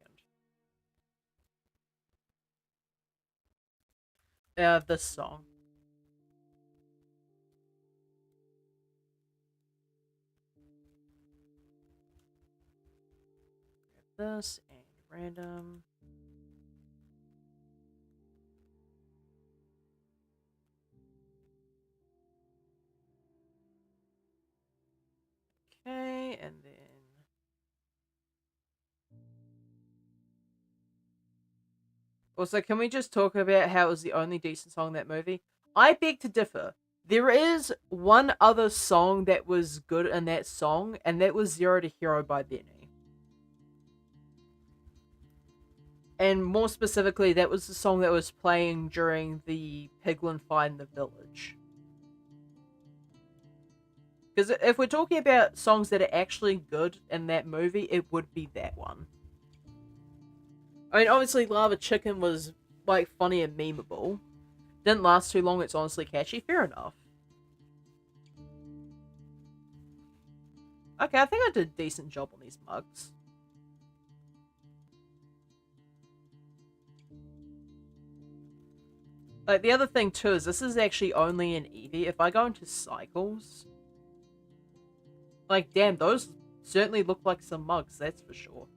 Speaker 1: This song. This and random. Okay, and then also, can we just talk about how it was the only decent song in that movie? I beg to differ. There is one other song that was good in that song, and that was Zero to Hero by Benny. And more specifically, that was the song that was playing during the Piglin fight in the village. Because if we're talking about songs that are actually good in that movie, it would be that one. I mean, obviously, Lava Chicken was, like, funny and memeable. Didn't last too long, it's honestly catchy. Fair enough. Okay, I think I did a decent job on these mugs. Like, the other thing, too, is this is actually only an Eevee. If I go into cycles... Like, damn, those certainly look like some mugs, that's for sure.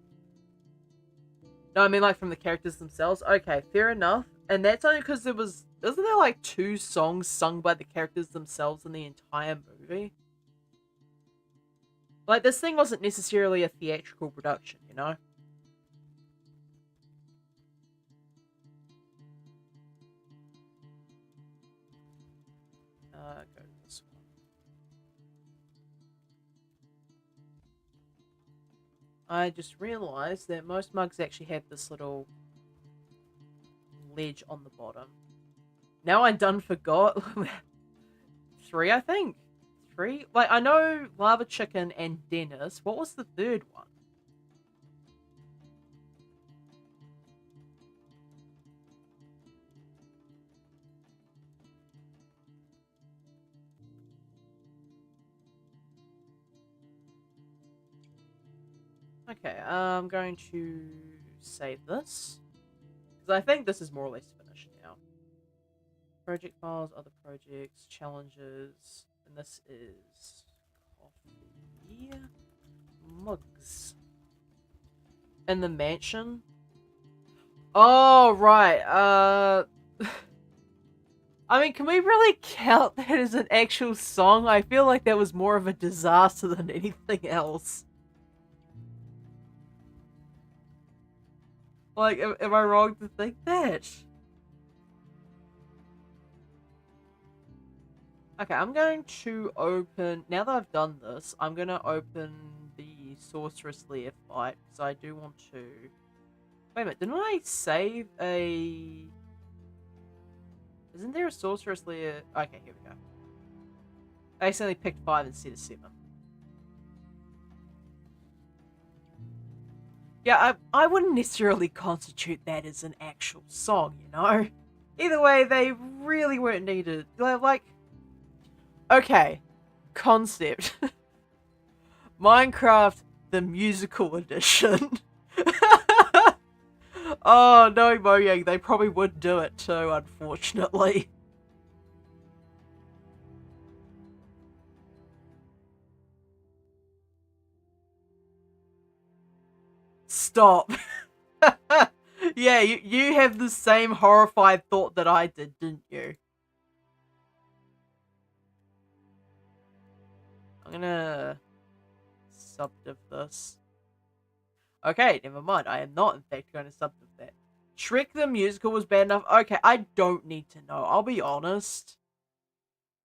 Speaker 1: No, I mean, like, from the characters themselves. Okay, fair enough. And that's only because there was... Isn't there, like, 2 songs sung by the characters themselves in the entire movie? Like, this thing wasn't necessarily a theatrical production, you know? Go to this one. I just realized that most mugs actually have this little ledge on the bottom. Now I done forgot. 3, I think. 3? Like, I know Lava Chicken and Dennis. What was the third one? Okay, I'm going to save this. Because I think this is more or less finished now. Project files, other projects, challenges. And this is... coffee. Mugs. In the mansion. Oh, right. I mean, can we really count that as an actual song? I feel like that was more of a disaster than anything else. Like, am I wrong to think that? Okay, I'm going to open... Now that I've done this, I'm going to open the Sorceress Lair fight, because I do want to... Wait a minute, didn't I save a... Isn't there a Sorceress Lair... Okay, here we go. I accidentally picked 5 instead of 7. Yeah, I wouldn't necessarily constitute that as an actual song, you know? Either way, they really weren't needed. Like... Okay, concept. Minecraft, the musical edition. Oh, no, Mojang, they probably would do it too, unfortunately. Stop. Yeah, you have the same horrified thought that I did, didn't you? I'm gonna subdiv this. Okay, never mind. I am not, in fact, going to subdiv that. Shrek the musical was bad enough. Okay, I don't need to know. I'll be honest.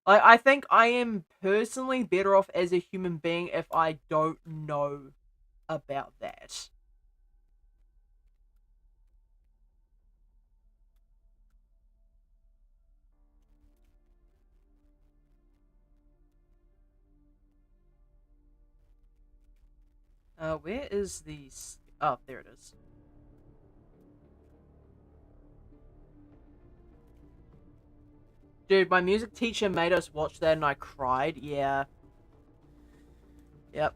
Speaker 1: I think I am personally better off as a human being if I don't know about that. Where is the... Oh, there it is. Dude, my music teacher made us watch that and I cried. Yeah. Yep.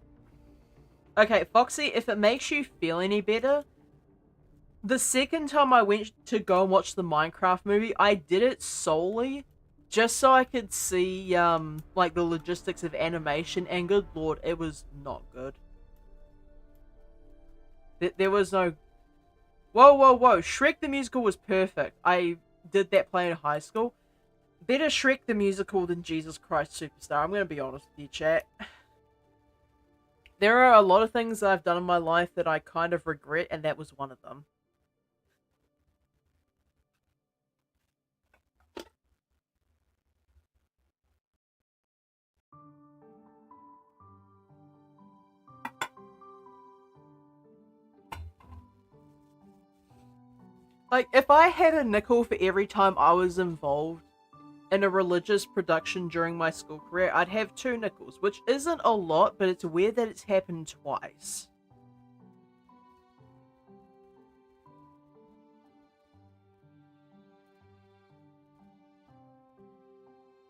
Speaker 1: Okay, Foxy, if it makes you feel any better, the second time I went to go and watch the Minecraft movie, I did it solely just so I could see, like, the logistics of animation, and good lord, it was not good. There was no... Whoa, whoa, whoa, Shrek the Musical was perfect. I did that play in high school. Better Shrek the Musical than Jesus Christ Superstar, I'm gonna be honest with you, chat. There are a lot of things that I've done in my life that I kind of regret, and that was one of them. Like, if I had a nickel for every time I was involved in a religious production during my school career, I'd have 2 nickels, which isn't a lot, but it's weird that it's happened twice.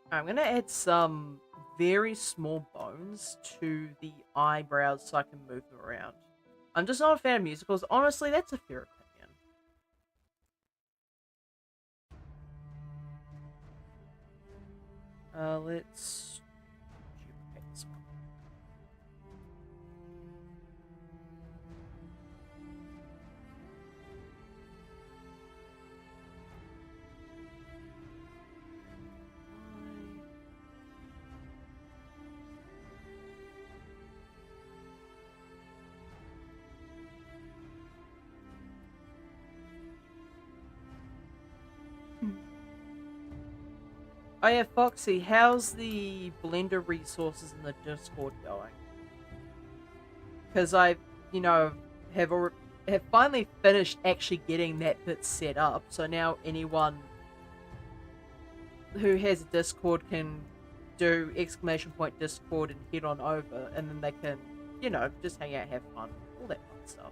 Speaker 1: I'm gonna add some very small bones to the eyebrows so I can move them around. I'm just not a fan of musicals. Honestly, that's a fair opinion. Let's duplicate this one. Oh yeah, Foxy, how's the Blender resources in the Discord going? Because I, you know, have have finally finished actually getting that bit set up, so now anyone who has a Discord can do !Discord and head on over, and then they can, you know, just hang out, have fun, all that fun stuff.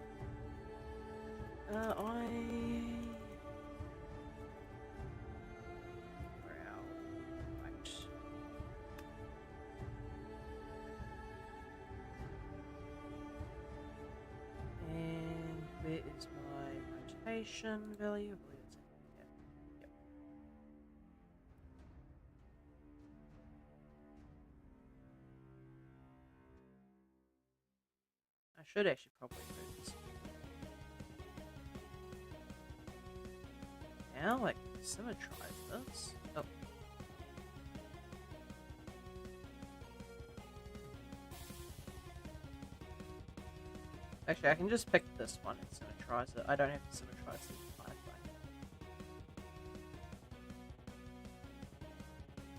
Speaker 1: And where is my rotation value? I believe it's in here. Yep. I should actually probably move this. Now, like, symmetrize this. Oh. Actually, I can just pick this one and symmetrize it. I don't have to symmetrize the entire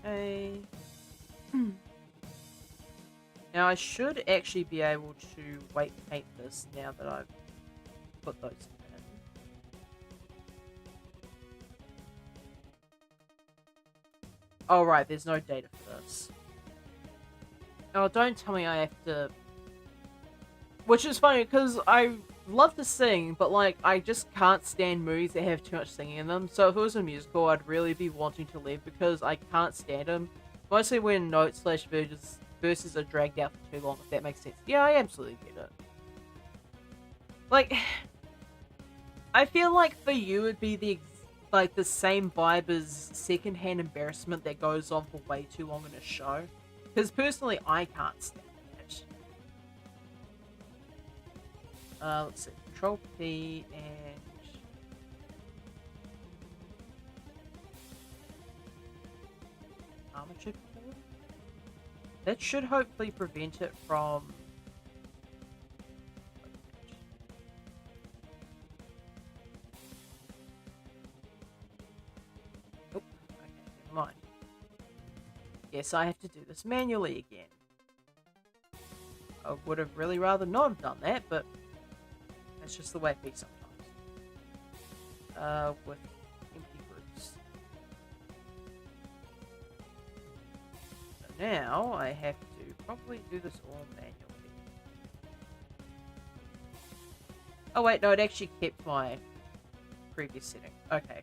Speaker 1: thing. Okay. Now, I should actually be able to weight paint this now that I've put those in. Oh, right, there's no data for this. Oh, don't tell me I have to... Which is funny, because I love to sing, but, like, I just can't stand movies that have too much singing in them. So if it was a musical, I'd really be wanting to leave, because I can't stand them. Mostly when notes/verses are dragged out for too long, if that makes sense. Yeah, I absolutely get it. Like, I feel like for you it'd be the same vibe as secondhand embarrassment that goes on for way too long in a show. Because personally, I can't stand it. Let's see. Control P and... armature core? That should hopefully prevent it from... Never mind. Yes, I have to do this manually again. I would have really rather not have done that, but that's just the way it be sometimes. With empty groups. So now I have to probably do this all manually. Oh wait, no, it actually kept my previous setting. Okay.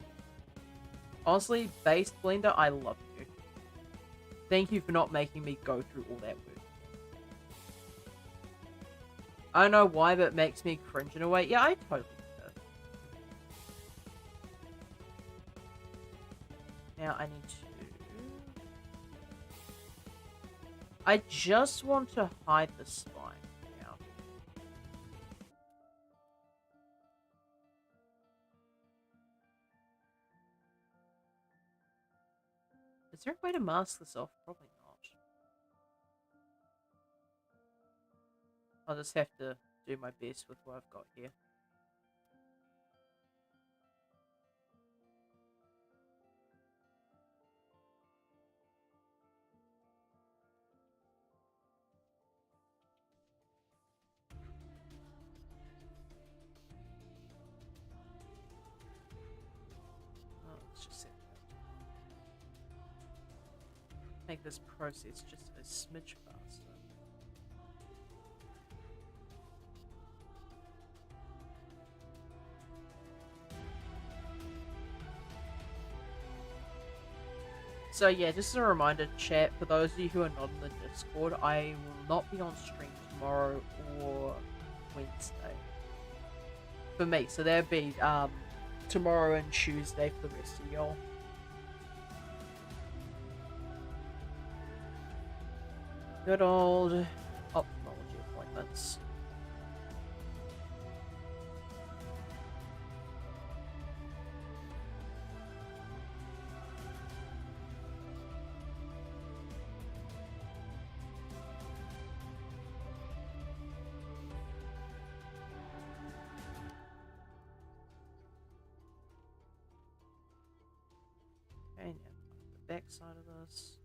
Speaker 1: Honestly, base Blender, I love you. Thank you for not making me go through all that work. I don't know why, but it makes me cringe in a way. Yeah, I totally get it. Now I need to... I just want to hide the spine now. Is there a way to mask this off? Probably not. I'll just have to do my best with what I've got here. Oh, let's just set that. Make this process just a smidge faster. So yeah, just as a reminder, chat, for those of you who are not in the Discord, I will not be on stream tomorrow or Wednesday. For me, so that'd be tomorrow and Tuesday for the rest of y'all. Good old ophthalmology appointments. Okay, now the back side of this.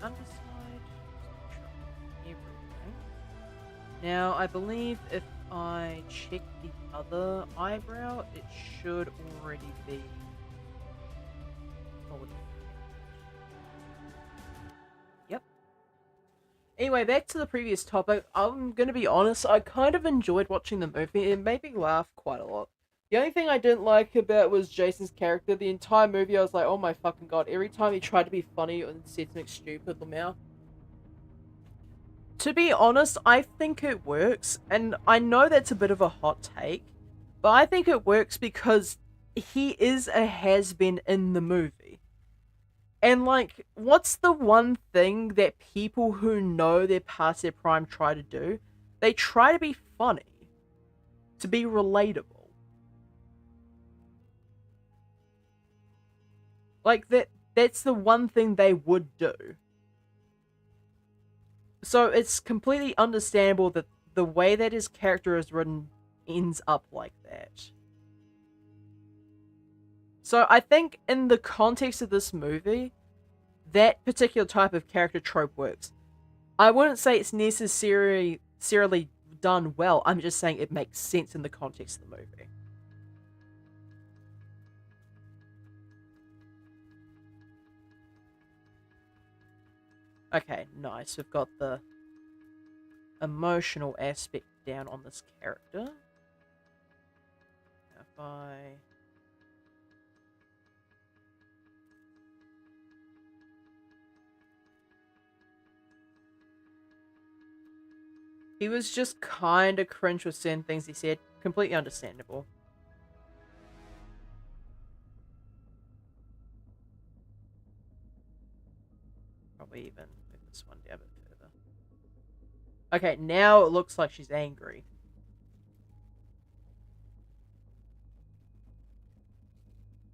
Speaker 1: Underside, everything. Now, I believe if I check the other eyebrow, it should already be forward. Yep. Anyway, back to the previous topic. I'm gonna be honest, I kind of enjoyed watching the movie. It made me laugh quite a lot. The only thing I didn't like about was Jason's character. The entire movie, I was like, oh my fucking god. Every time he tried to be funny and said something stupid, Lamau. To be honest, I think it works. And I know that's a bit of a hot take. But I think it works because he is a has-been in the movie. And, like, what's the one thing that people who know they're past their prime try to do? They try to be funny. To be relatable. Like, that's the one thing they would do. So it's completely understandable that the way that his character is written ends up like that. So I think in the context of this movie, that particular type of character trope works. I wouldn't say it's necessarily done well. I'm just saying it makes sense in the context of the movie. Okay, nice. We've got the emotional aspect down on this character. If I... He was just kind of cringe with certain things he said. Completely understandable. Probably even move this one down a bit further. Okay, now it looks like she's angry.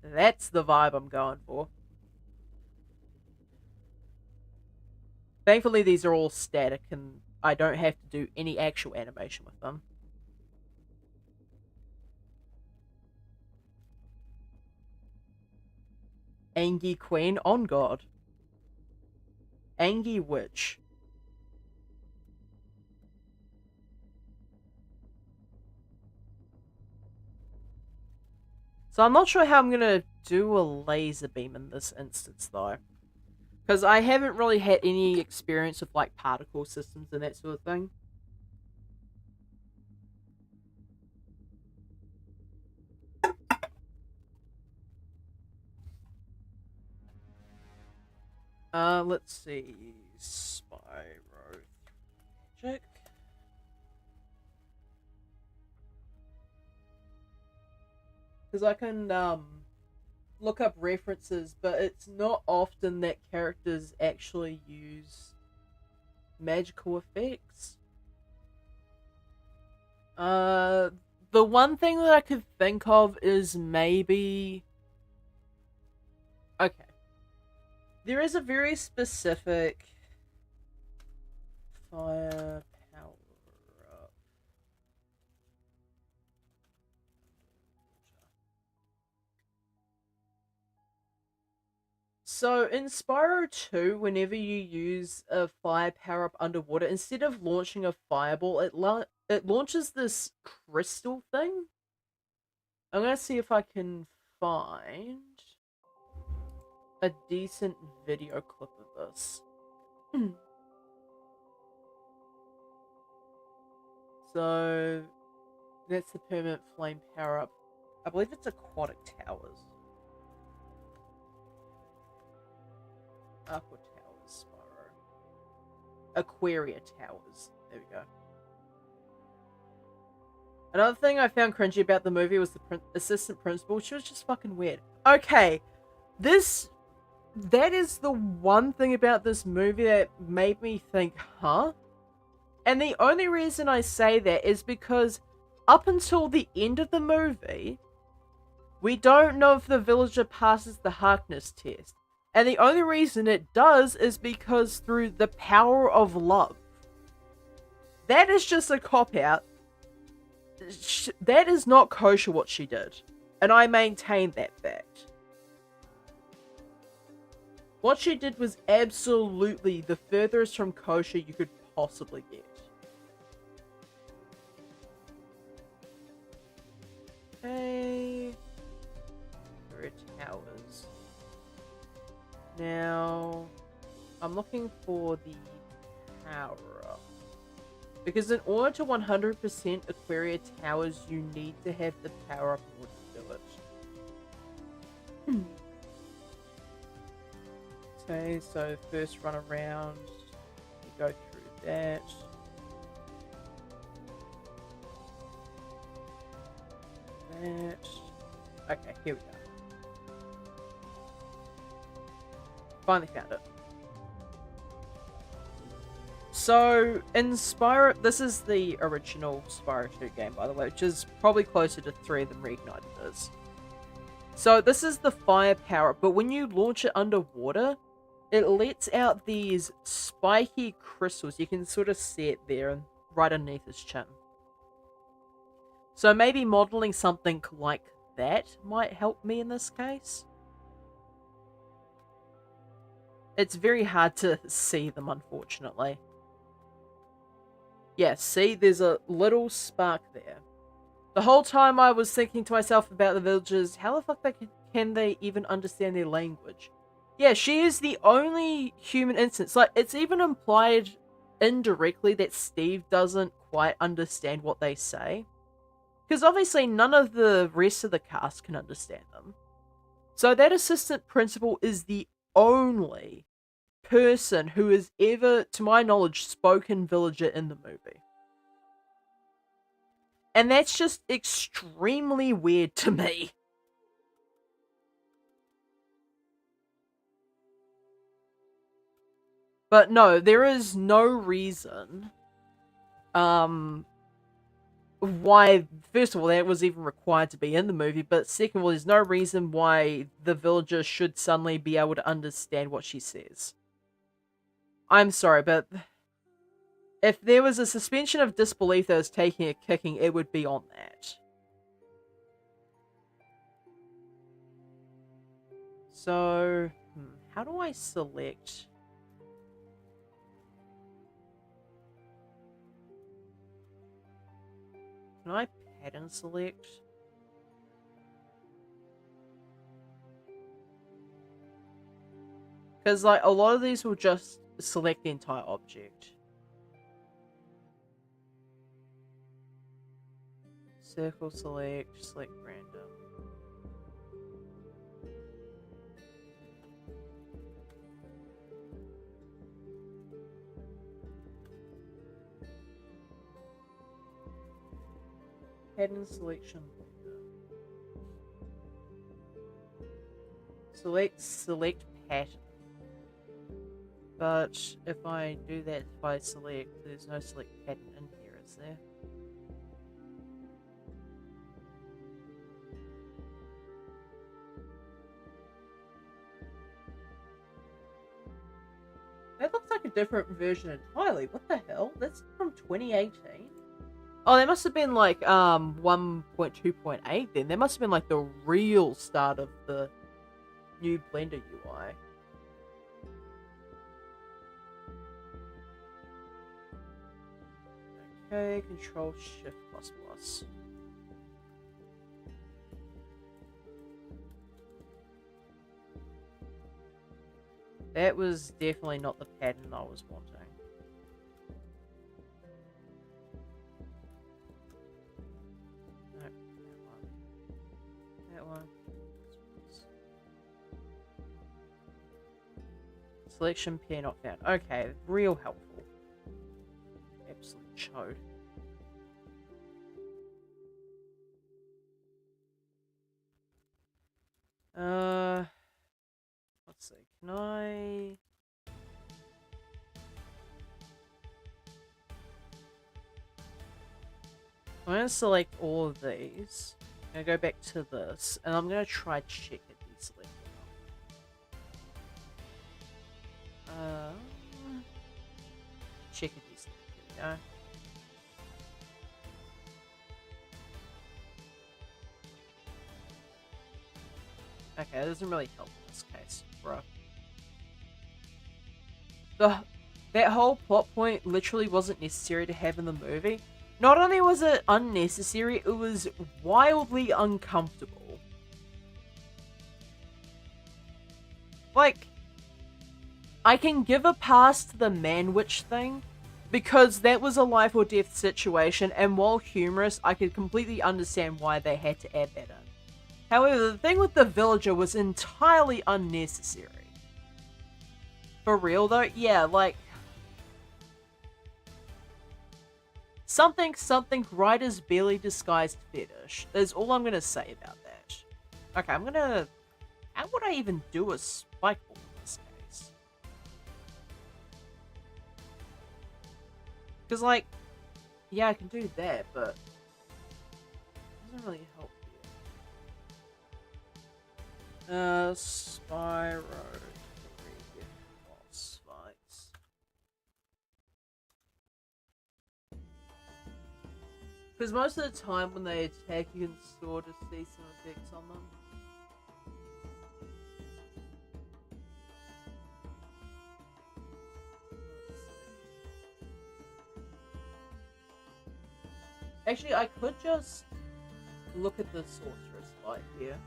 Speaker 1: That's the vibe I'm going for. Thankfully, these are all static and I don't have to do any actual animation with them. Angie Queen, on God. Angie Witch. So I'm not sure how I'm going to do a laser beam in this instance, though. Because I haven't really had any experience with, like, particle systems and that sort of thing. Let's see. Spyro Magic. Because I can, look up references, but it's not often that characters actually use magical effects. The one thing that I could think of is maybe... Okay. There is a very specific fire power up. So in Spyro 2, whenever you use a fire power up underwater, instead of launching a fireball, it launches this crystal thing. I'm gonna see if I can find a decent video clip of this. So that's the permanent flame power up. I believe it's aquatic towers. Aqua towers, Spyro. Aquaria towers. There we go. Another thing I found cringy about the movie was the assistant principal. She was just fucking weird. Okay, that is the one thing about this movie that made me think, huh? And the only reason I say that is because up until the end of the movie, we don't know if the villager passes the Harkness test. And the only reason it does is because through the power of love. That is just a cop-out. That is not kosher what she did. And I maintain that fact. What she did was absolutely the furthest from kosher you could possibly get. Okay. There are towers. Now, I'm looking for the power up. Because in order to 100% Aquaria towers, you need to have the power up in order to do it. Okay, so first run around, you go through that. Okay, here we go. Finally found it. So, in Spyro, this is the original Spyro 2 game, by the way, which is probably closer to 3 than Reignited is. So, this is the fire power, but when you launch it underwater, it lets out these spiky crystals. You can sort of see it there, right underneath his chin. So, maybe modeling something like that might help me in this case. It's very hard to see them, unfortunately. Yeah, see, there's a little spark there. The whole time I was thinking to myself about the villagers, how the fuck can they even understand their language? Yeah, she is the only human instance. Like, it's even implied indirectly that Steve doesn't quite understand what they say. Because obviously none of the rest of the cast can understand them. So that assistant principal is the only person who has ever, to my knowledge, spoken villager in the movie. And that's just extremely weird to me. But no, there is no reason why, first of all, that was even required to be in the movie, but second of all, there's no reason why the villager should suddenly be able to understand what she says. I'm sorry, but if there was a suspension of disbelief that was taking a kicking, it would be on that. So, how do I select? Can I pattern select? Because, like, a lot of these will just select the entire object. Circle select, select random. Pattern selection. Select pattern. But if I do that by select, there's no select pattern in here, is there? That looks like a different version entirely. What the hell? That's from 2018? Oh, that must have been like 1.2.8 then. That must have been like the real start of the new Blender UI. Okay, Control Shift plus plus. That was definitely not the pattern I was wanting. Nope, that one. Selection pair not found. Okay, real helpful. Absolute chode. Let's see. Can I? I'm gonna select all of these. I'm gonna go back to this, and I'm gonna try check if these select or not. Check if these select. Here we go. Okay, that doesn't really help in this case, bro. That whole plot point literally wasn't necessary to have in the movie. Not only was it unnecessary, it was wildly uncomfortable. Like, I can give a pass to the man-witch thing, because that was a life or death situation, and while humorous, I could completely understand why they had to add that in. However, the thing with the villager was entirely unnecessary. For real though, yeah, like... Something writer's barely disguised fetish. Is all I'm gonna say about that. Okay, I'm gonna... How would I even do a spike ball in this case? Because, like... Yeah, I can do that, but... It doesn't really help here. Spyro 3 boss fights. Because most of the time when they attack, you can sort of see some effects on them. Actually, I could just look at the sorceress fight here.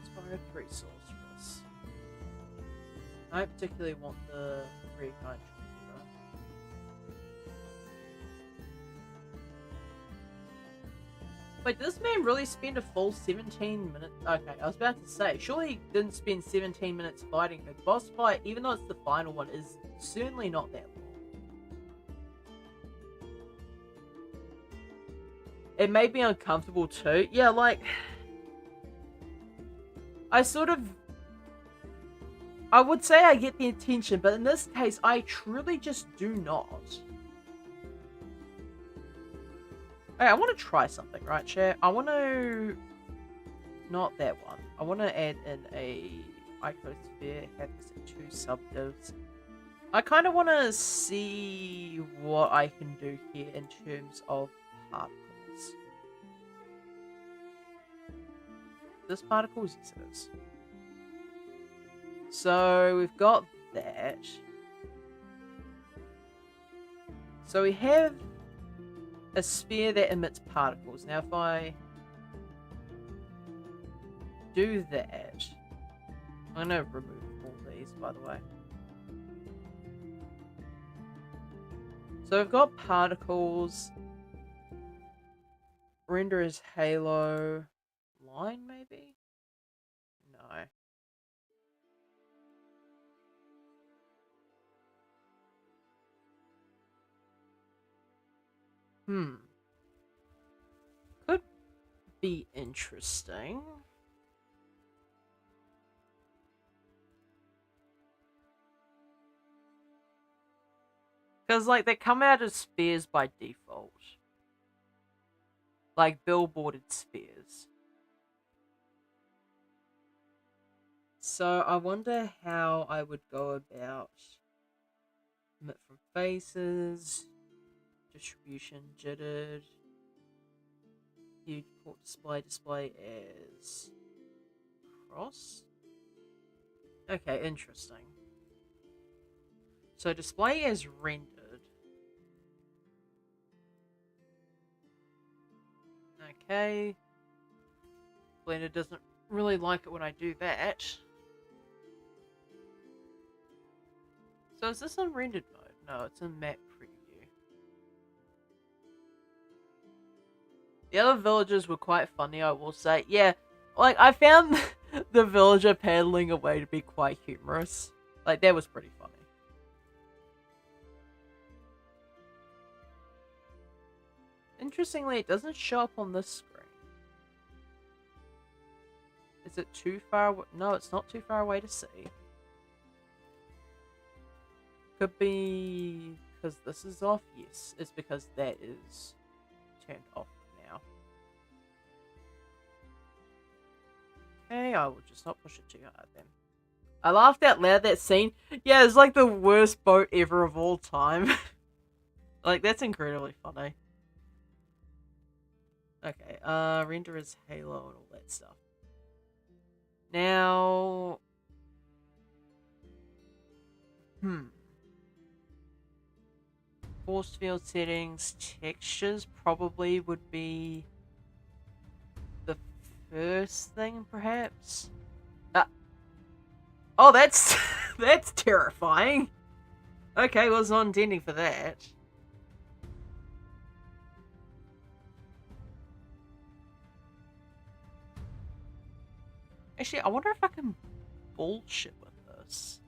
Speaker 1: Spyro 3 sorceress. I don't particularly want the reignite. Wait, did this man really spend a full 17 minutes? Okay, I was about to say, surely he didn't spend 17 minutes fighting. The boss fight, even though it's the final one, is certainly not that long. It made me uncomfortable too. Yeah, like, I would say I get the attention, but in this case, I truly just do not. Hey, I want to try something, right, chat? I want to... Not that one. I want to add in a icosphere, have this in 2 subdivs. I kind of want to see what I can do here in terms of particles. This particles? Yes, it is. So, we've got that. So we have a sphere that emits particles. Now if I do that, I'm going to remove all these, by the way. So we've got particles, render as halo, line maybe? No. Could be interesting. Because, like, they come out as spheres by default. Like, billboarded spheres. So, I wonder how I would go about emit from faces, distribution jittered, viewport display as cross. Okay, interesting. So display as rendered. Okay. Blender doesn't really like it when I do that. So is this on rendered mode? No, it's in map preview. The other villagers were quite funny, I will say. Yeah, like, I found the villager paddling away to be quite humorous. Like, that was pretty funny. Interestingly, it doesn't show up on this screen. Is it too far away? No, it's not too far away to see. Could be because this is off. Yes, it's because that is turned off now. Okay, I will just not push it too hard then. I laughed out loud, that scene. Yeah, it's like the worst boat ever of all time. Like, that's incredibly funny. Okay, render as halo and all that stuff. Now... Force field settings, textures probably would be the first thing, perhaps? Oh, that's... that's terrifying! Okay, was not intending for that. Actually, I wonder if I can bullshit with this.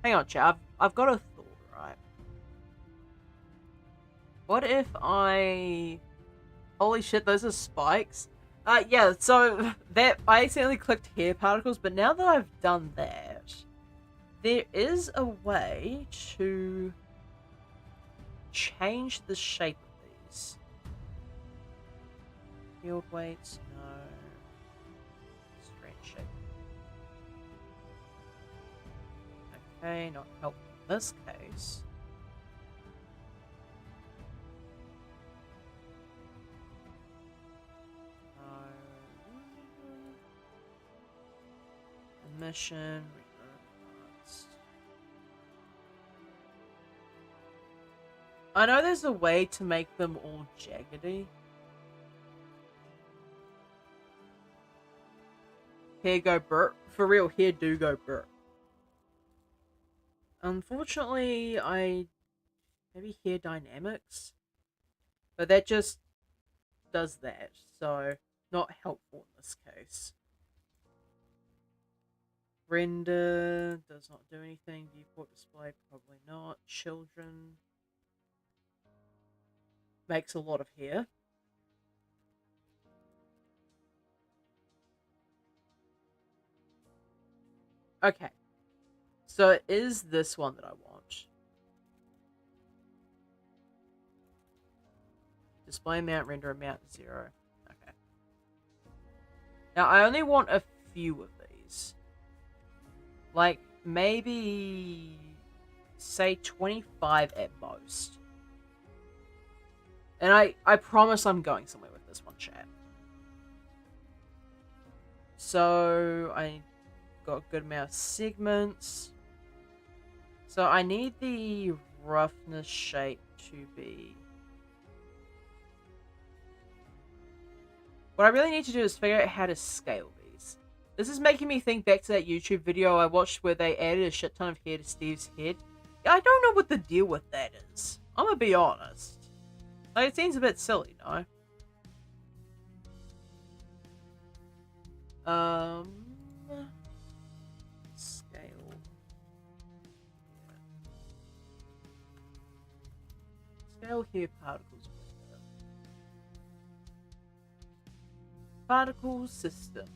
Speaker 1: Hang on, chat. I've got a thought, right? What if I... Holy shit, those are spikes. Yeah, so that I accidentally clicked hair particles, but now that I've done that, there is a way to change the shape of these. Field weights, no. Strange shape. Okay, not helpful in this case. Mission. I know there's a way to make them all jaggedy. Here go burp. For real, here do go burp. Unfortunately, maybe hair dynamics. But that just does that, so not helpful in this case. Render does not do anything. Viewport display, probably not. Children makes a lot of hair. Okay, so it is this one that I want. Display amount, render amount, 0. Okay. Now, I only want a few of these. Like, maybe, say 25 at most. And I promise I'm going somewhere with this one, chat. So, I got a good amount of segments. So, I need the roughness shape to be... What I really need to do is figure out how to scale these. This is making me think back to that YouTube video I watched where they added a shit ton of hair to Steve's head. Yeah, I don't know what the deal with that is. I'm gonna be honest. Like, it seems a bit silly, no? Scale. Scale hair particles. Particle systems.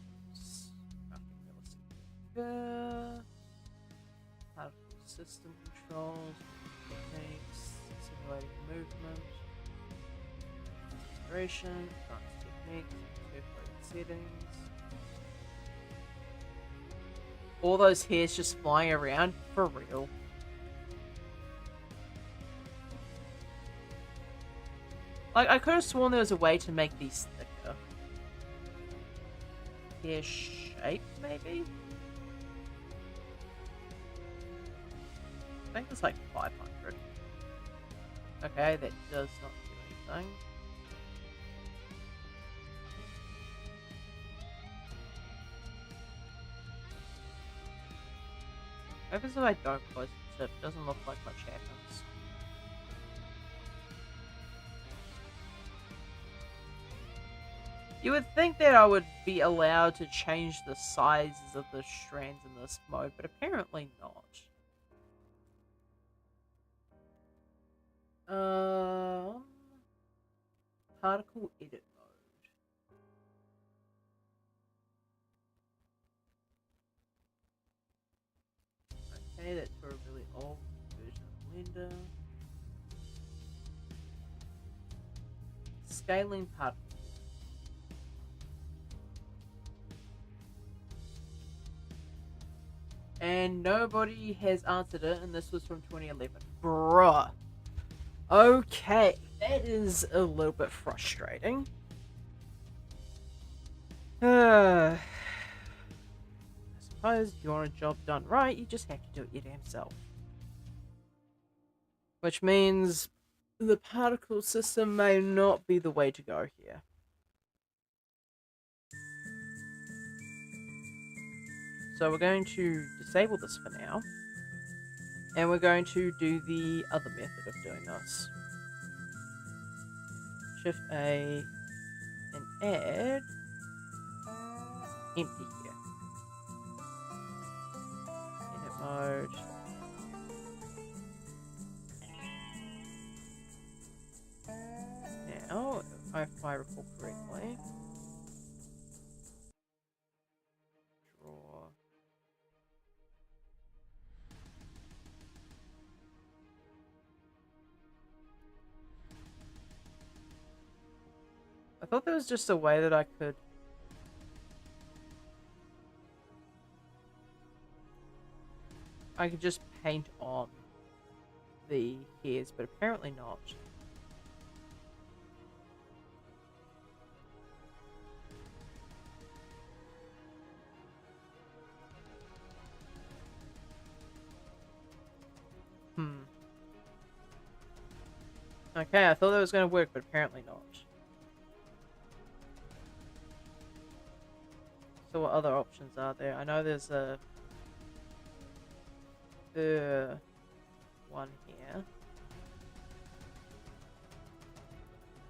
Speaker 1: Particle system controls, techniques, simulating movement, integration, advanced techniques, calculated settings. All those hairs just flying around, for real. Like, I could have sworn there was a way to make these thicker. Hair shape, maybe? I think it's like 500. Okay, that does not do anything. I guess if I don't close the tip, it doesn't look like much happens. You would think that I would be allowed to change the sizes of the strands in this mode, but apparently not. Particle edit mode. Okay, that's for a really old version of Blender. Scaling particles. And nobody has answered it, and this was from 2011. Bruh. Okay, that is a little bit frustrating. I suppose if you want a job done right, you just have to do it your damn self. Which means the particle system may not be the way to go here. So we're going to disable this for now. And we're going to do the other method of doing this. Shift A and add empty here. Edit mode. Now, if I recall correctly, draw. I thought there was just a way that I could just paint on the hairs, but apparently not. Okay, I thought that was going to work, but apparently not. So what other options are there? I know there's a one here.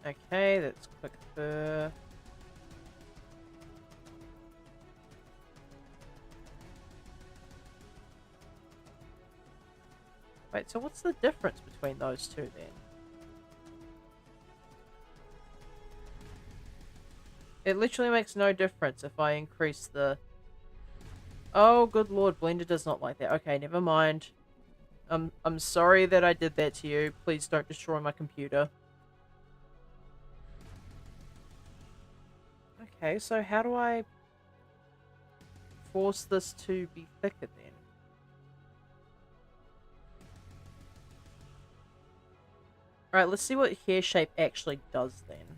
Speaker 1: Okay, that's quick fur. Wait, so what's the difference between those two then? It literally makes no difference if I increase the... Oh, good lord, Blender does not like that. Okay, never mind. I'm sorry that I did that to you. Please don't destroy my computer. Okay, so how do I force this to be thicker then? Alright, let's see what hair shape actually does then.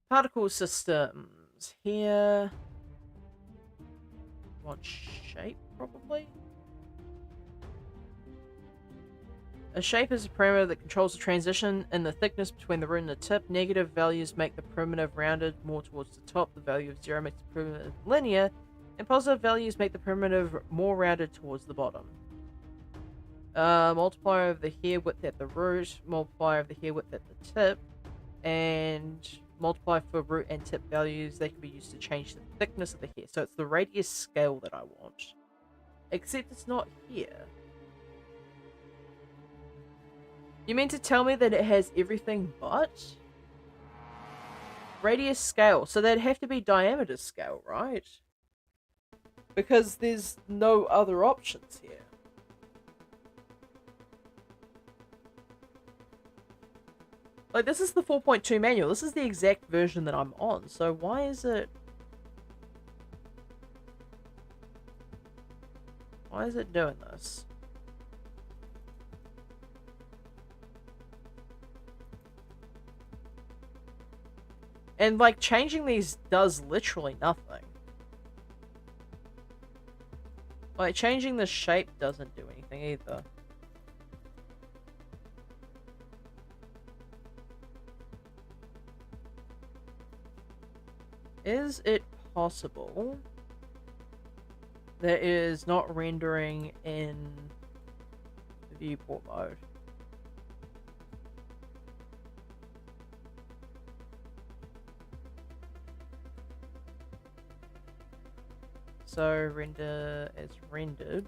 Speaker 1: Particle systems. Here... Want shape, probably? A shape is a parameter that controls the transition in the thickness between the root and the tip. Negative values make the primitive rounded more towards the top. The value of 0 makes the primitive linear. And positive values make the primitive more rounded towards the bottom. Multiplier of the hair width at the root. Multiplier of the hair width at the tip. And multiply for root and tip values. They can be used to change the thickness of the hair. So it's the radius scale that I want. Except it's not here. You mean to tell me that it has everything but? Radius scale. So that'd have to be diameter scale, right? Because there's no other options here. Like, this is the 4.2 manual. This is the exact version that I'm on. So why is it... Why is it doing this? And, like, changing these does literally nothing. Like, changing the shape doesn't do anything either. Is it possible that it is not rendering in viewport mode? So render as rendered.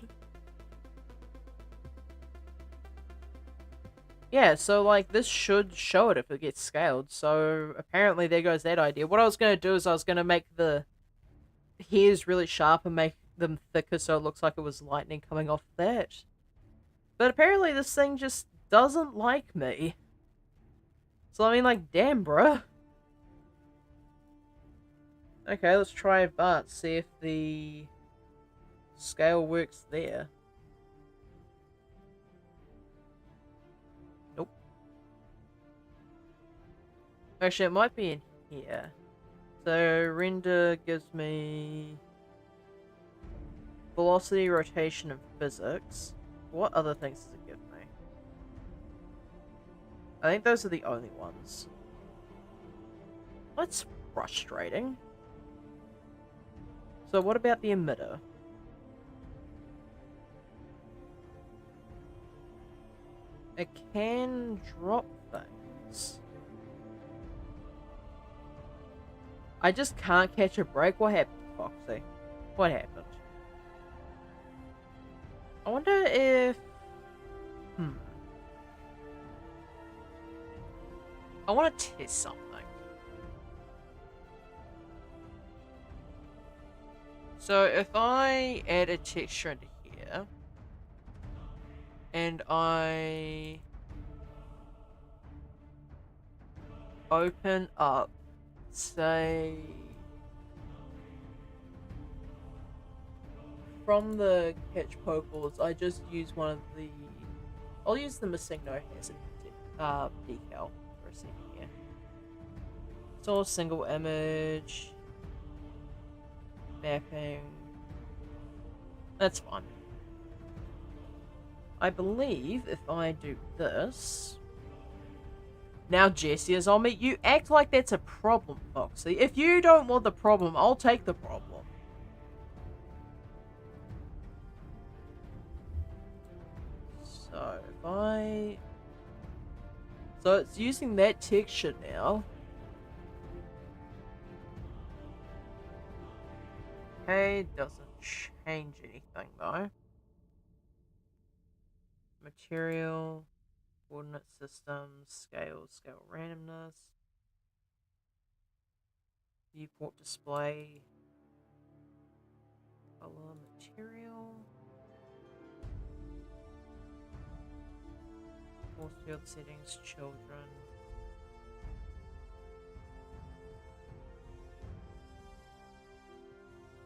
Speaker 1: Yeah, so like this should show it if it gets scaled. So apparently there goes that idea. What I was going to do is I was going to make the hairs really sharp and make them thicker so it looks like it was lightning coming off that. But apparently this thing just doesn't like me. So I mean, like, damn, bruh. Okay, let's try advanced, see if the scale works there. Nope. Actually, it might be in here. So render gives me velocity, rotation, and physics. What other things does it give me? I think those are the only ones. That's frustrating. So what about the emitter? It can drop things. I just can't catch a break. What happened, Foxy? What happened? I wonder if... I want to test something. So if I add a texture into here, and I open up, say, from the catch pokeballs, I just use one of the, I'll use the missing no hazard decal for a second here. It's all a single image. Mapping. That's fine. I believe if I do this... Now Jesse is on me. You act like that's a problem, Foxy. If you don't want the problem, I'll take the problem. So if I... So it's using that texture now. Okay, doesn't change anything though. Material, coordinate systems, scale randomness, viewport display, color, material, force field settings, children.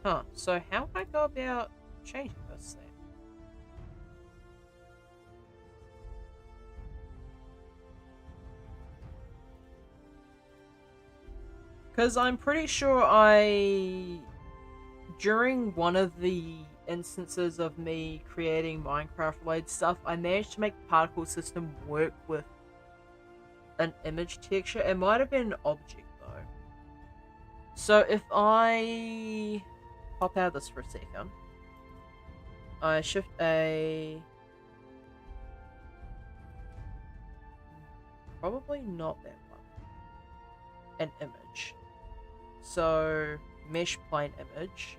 Speaker 1: Huh, so how would I go about changing this then? Because I'm pretty sure during one of the instances of me creating Minecraft-related stuff, I managed to make the particle system work with an image texture. It might have been an object though. So if I pop out of this for a second, I shift A. Probably not that one. An image. So mesh plane image.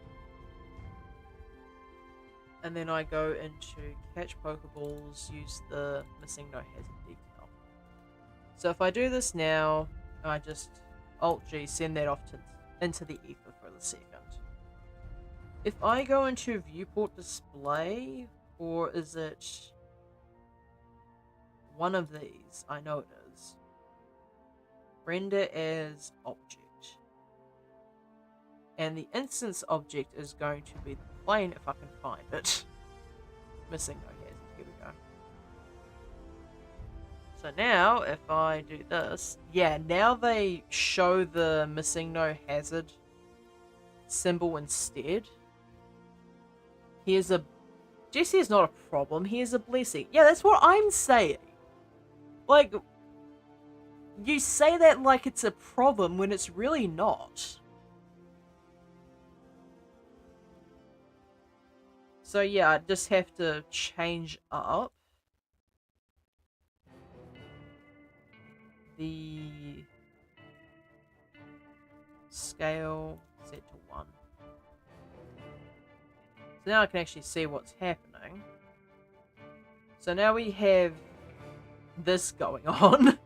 Speaker 1: And then I go into catch Pokeballs, use the missing no hazard detail. So if I do this now, I just Alt-G, send that off into the ether for the second. If I go into viewport display, or is it one of these? I know it is. Render as object. And the instance object is going to be the plane if I can find it. Missing no hazard. Here we go. So now, if I do this, yeah, now they show the missing no hazard symbol instead. Here's a... Jesse is not a problem, here's a blessing. Yeah, that's what I'm saying. Like, you say that like it's a problem when it's really not. So yeah, I just have to change up the scale, set to 1. So now I can actually see what's happening. So now we have this going on,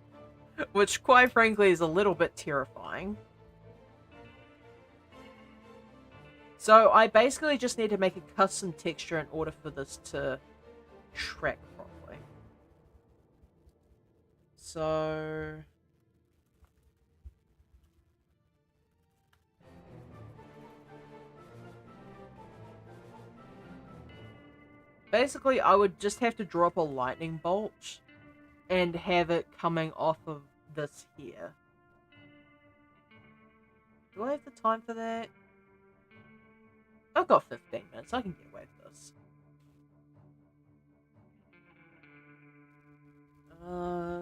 Speaker 1: which quite frankly is a little bit terrifying. So I basically just need to make a custom texture in order for this to track properly. So... basically, I would just have to drop a lightning bolt and have it coming off of this here. Do I have the time for that? I've got 15 minutes, I can get away with this.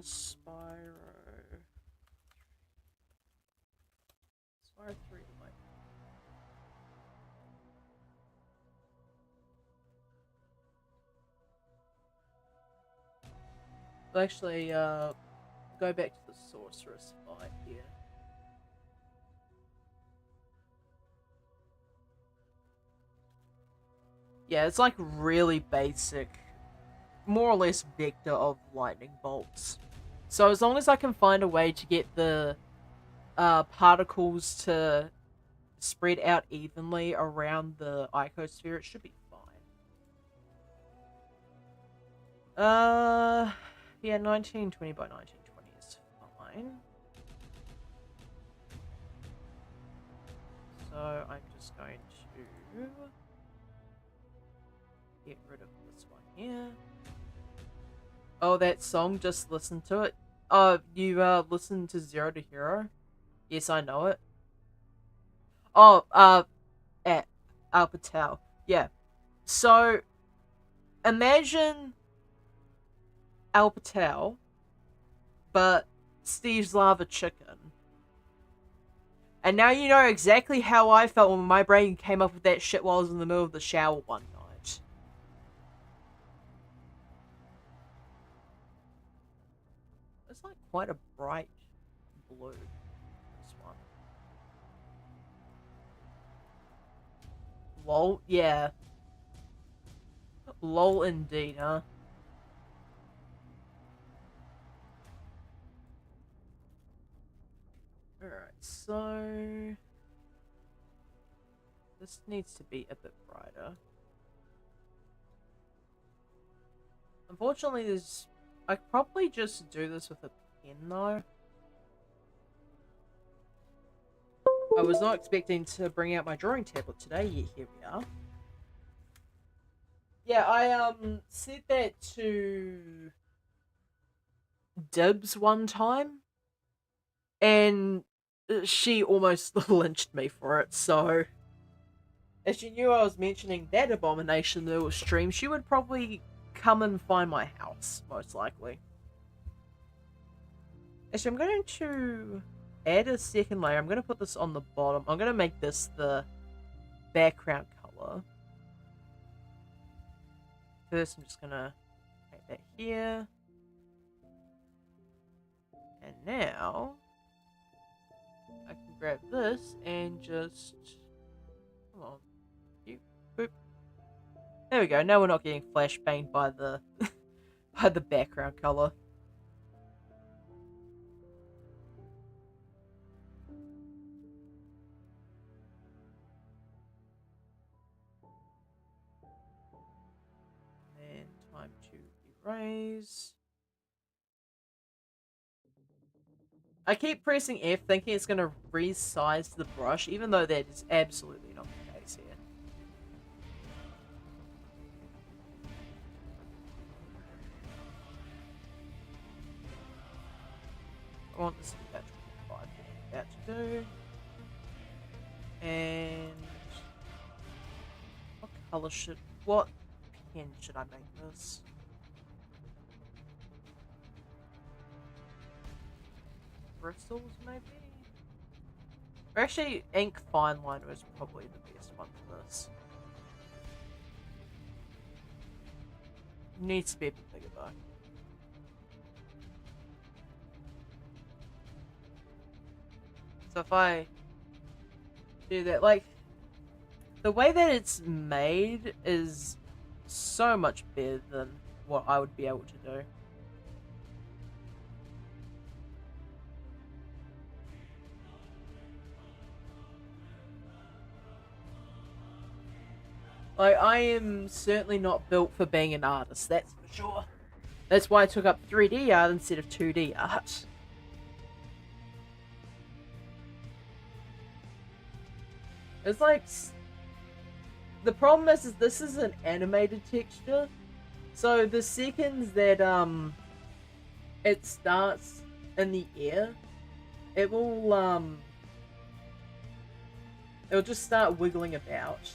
Speaker 1: Spyro 3, like... I'll actually, go back to the sorceress fight here. Yeah, it's like really basic, more or less vector of lightning bolts. So as long as I can find a way to get the particles to spread out evenly around the icosphere, it should be fine. Yeah, 1920 by 1920 is fine. So I'm just going to get rid of this one here. Oh, that song, just listen to it. Oh, you listened to Zero to Hero? Yes, I know it. Oh, at Al Patel. Yeah. So, imagine Al Patel, but Steve's Lava Chicken. And now you know exactly how I felt when my brain came up with that shit while I was in the middle of the shower one night. It's like quite a bright blue, this one. Lol, yeah. Lol indeed, huh? Alright, so... this needs to be a bit brighter. Unfortunately, there's... I could probably just do this with a pen, though. I was not expecting to bring out my drawing tablet today, yet here we are. Yeah, I said that to Dibs one time, and she almost lynched me for it, so... if she knew I was mentioning that abomination in the stream, she would probably come and find my house, most likely. Actually, I'm going to add a second layer. I'm going to put this on the bottom. I'm going to make this the background color. First, I'm just going to make that here. And now, I can grab this and just... come on. Boop. There we go. Now we're not getting flashbanged by the by the background color. And time to erase. I keep pressing F thinking it's going to resize the brush, even though that is absolutely not the case here. I want this to be about 25. About to do. And what pen should I make this? Bristles, maybe? Or actually, ink fine liner is probably the best one for this. Needs to be a bit bigger though. So if I do that, like, the way that it's made is so much better than what I would be able to do. Like, I am certainly not built for being an artist, that's for sure. That's why I took up 3D art instead of 2D art. It's like... the problem is this is an animated texture. So the seconds that it starts in the air, it'll just start wiggling about.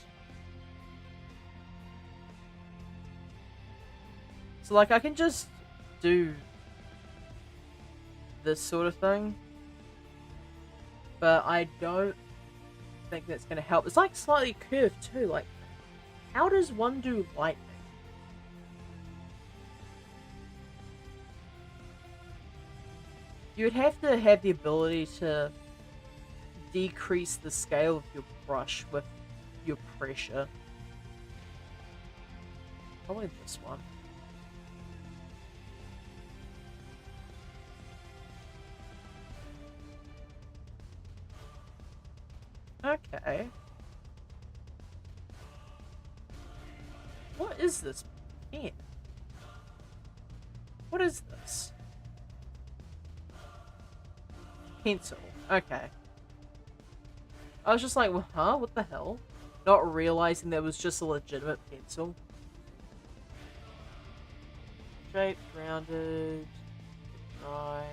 Speaker 1: So like I can just do this sort of thing, but I don't think that's going to help. It's like slightly curved too. Like, how does one do lightning? You would have to have the ability to decrease the scale of your brush with your pressure. Probably this one. Okay. What is this pen? What is this? Pencil. Okay. I was just like, well, huh? What the hell? Not realizing that was just a legitimate pencil. Straight, rounded, dry.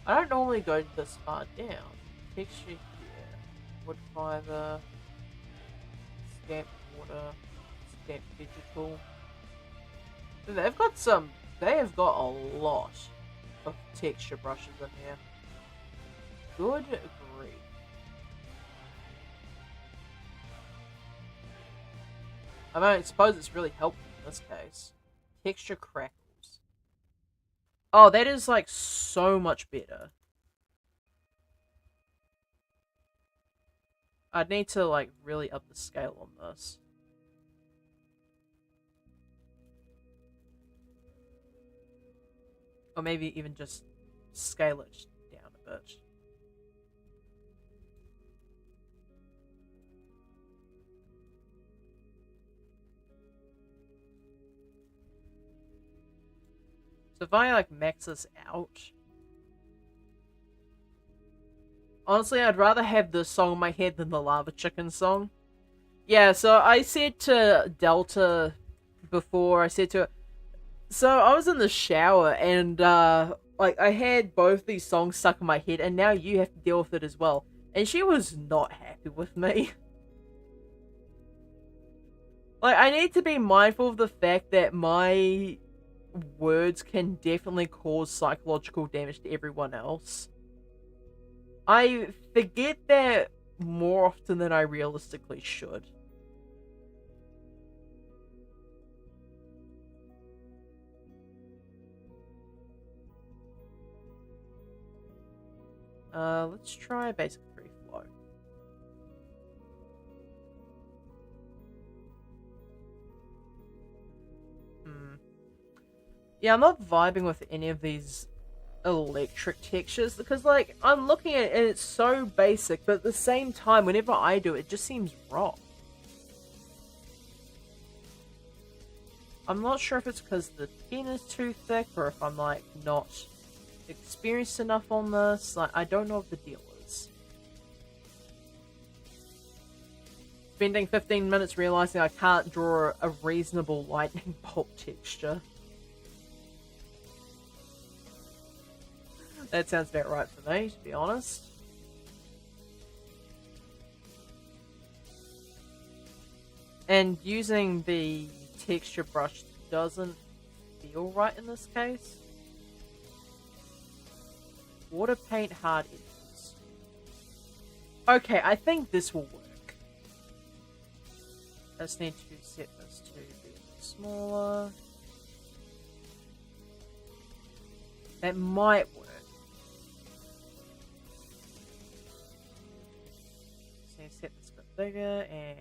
Speaker 1: I don't normally go this far down. Texture here. Wood fiber. Stamped water. Stamped digital. They've got some... they have got a lot of texture brushes in here. Good grief. I mean, I suppose it's really helpful in this case. Texture crackles. Oh, that is like so much better. I'd need to like really up the scale on this. Or maybe even just scale it down a bit. So if I like max this out, honestly, I'd rather have this song in my head than the Lava Chicken song. Yeah, so I said to Delta before, I said to her, so I was in the shower and like I had both these songs stuck in my head and now you have to deal with it as well. And she was not happy with me. Like I need to be mindful of the fact that my words can definitely cause psychological damage to everyone else. I forget that more often than I realistically should. Let's try basic free flow. Yeah, I'm not vibing with any of these electric textures because, like, I'm looking at it and it's so basic, but at the same time, whenever I do it, it just seems wrong. I'm not sure if it's because the skin is too thick or if I'm, like, not experienced enough on this. Like, I don't know what the deal is. Spending 15 minutes realizing I can't draw a reasonable lightning bolt texture. That sounds about right for me, to be honest. And using the texture brush doesn't feel right in this case. Water paint hard edges. Okay, I think this will work. I just need to set this to be smaller. That might work. So set this a bit bigger and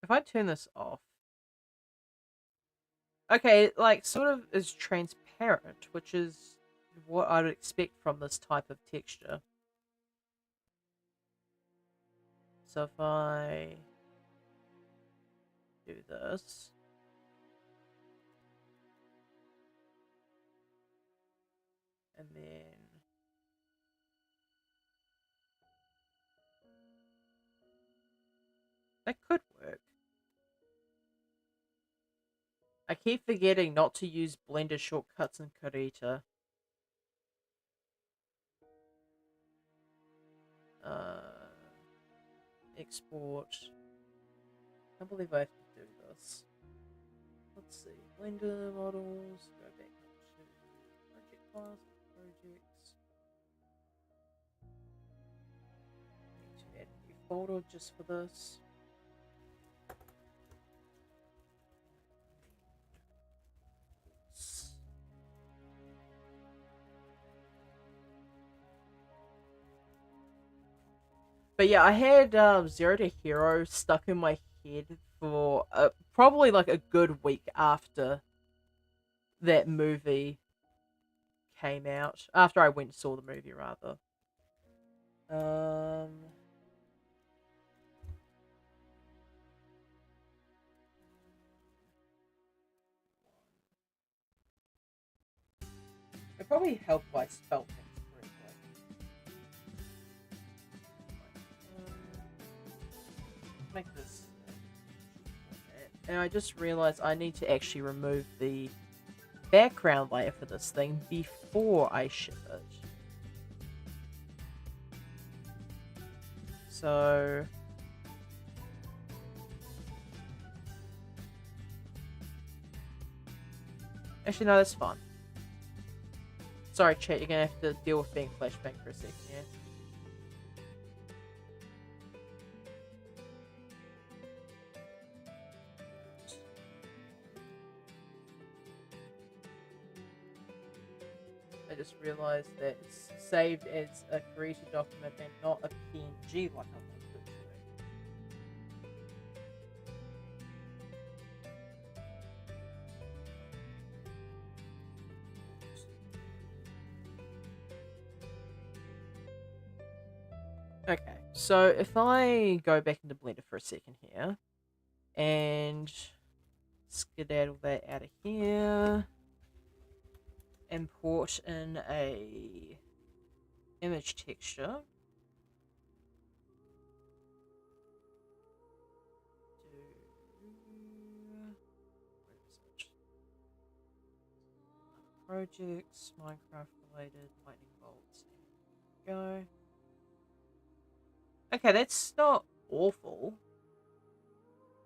Speaker 1: if I turn this off. Okay, it, like, sort of is transparent, which is what I would expect from this type of texture. So if I do this. And then that could work. I keep forgetting not to use Blender shortcuts in Krita. Export. I can't believe I have to do this. Let's see. Blender models. Go back to project files. Projects. Need to add a new folder just for this. But yeah, I had Zero to Hero stuck in my head for probably like a good week after that movie came out. After I went and saw the movie, rather. It probably helped if I spelled things correctly. Make this. And I just realized I need to actually remove the background layer for this thing before I ship it. So Actually, no, that's fine. Sorry, chat, you're gonna have to deal with being flashbang for a second, yeah? I just realized that it's saved as a created document and not a PNG like I wanted it to be. Okay, so if I go back into Blender for a second here and skedaddle that out of here, import in a image texture. Projects, Minecraft related, lightning bolts. Go. Okay, that's not awful.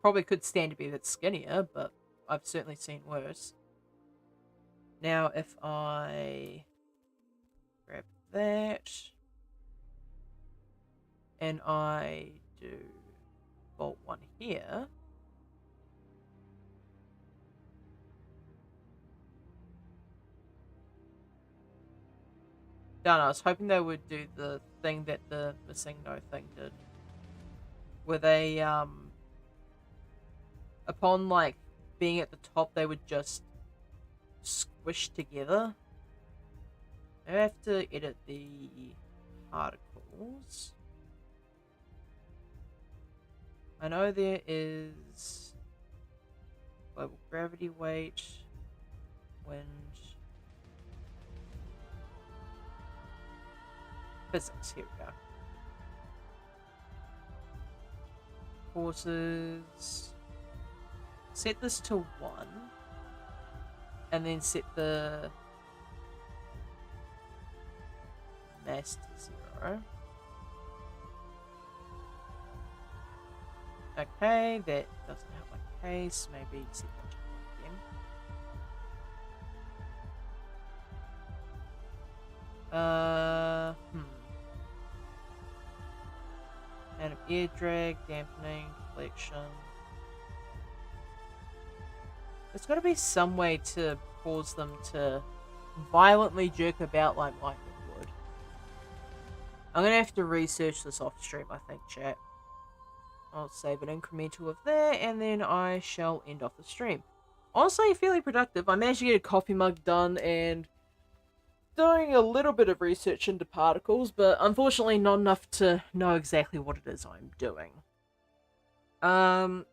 Speaker 1: Probably could stand to be a bit skinnier, but I've certainly seen worse. Now, if I grab that and I do bolt one here, done. I was hoping they would do the thing that the missing no thing did, where they upon like being at the top, they would just squish together. I have to edit the particles. I know there is global gravity, weight, wind, physics. Here we go. Forces. Set this to 1. And then set the mass to 0. Okay, that doesn't help my case. Maybe set that to 1 again. Amount of air drag, dampening, deflection. There's got to be some way to cause them to violently jerk about like lightning would. I'm going to have to research this off stream, I think, chat. I'll save an incremental of that, and then I shall end off the stream. Honestly, fairly productive. I managed to get a coffee mug done, and doing a little bit of research into particles, but unfortunately not enough to know exactly what it is I'm doing.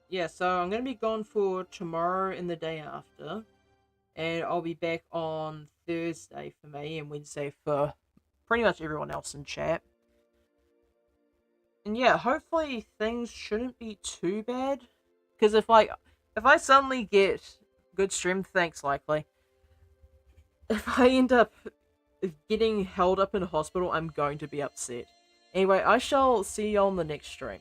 Speaker 1: Yeah, so I'm going to be gone for tomorrow and the day after, and I'll be back on Thursday for me and Wednesday for pretty much everyone else in chat. And yeah, hopefully things shouldn't be too bad, because if I suddenly get good stream, thanks likely, if I end up getting held up in a hospital, I'm going to be upset. Anyway, I shall see you on the next stream.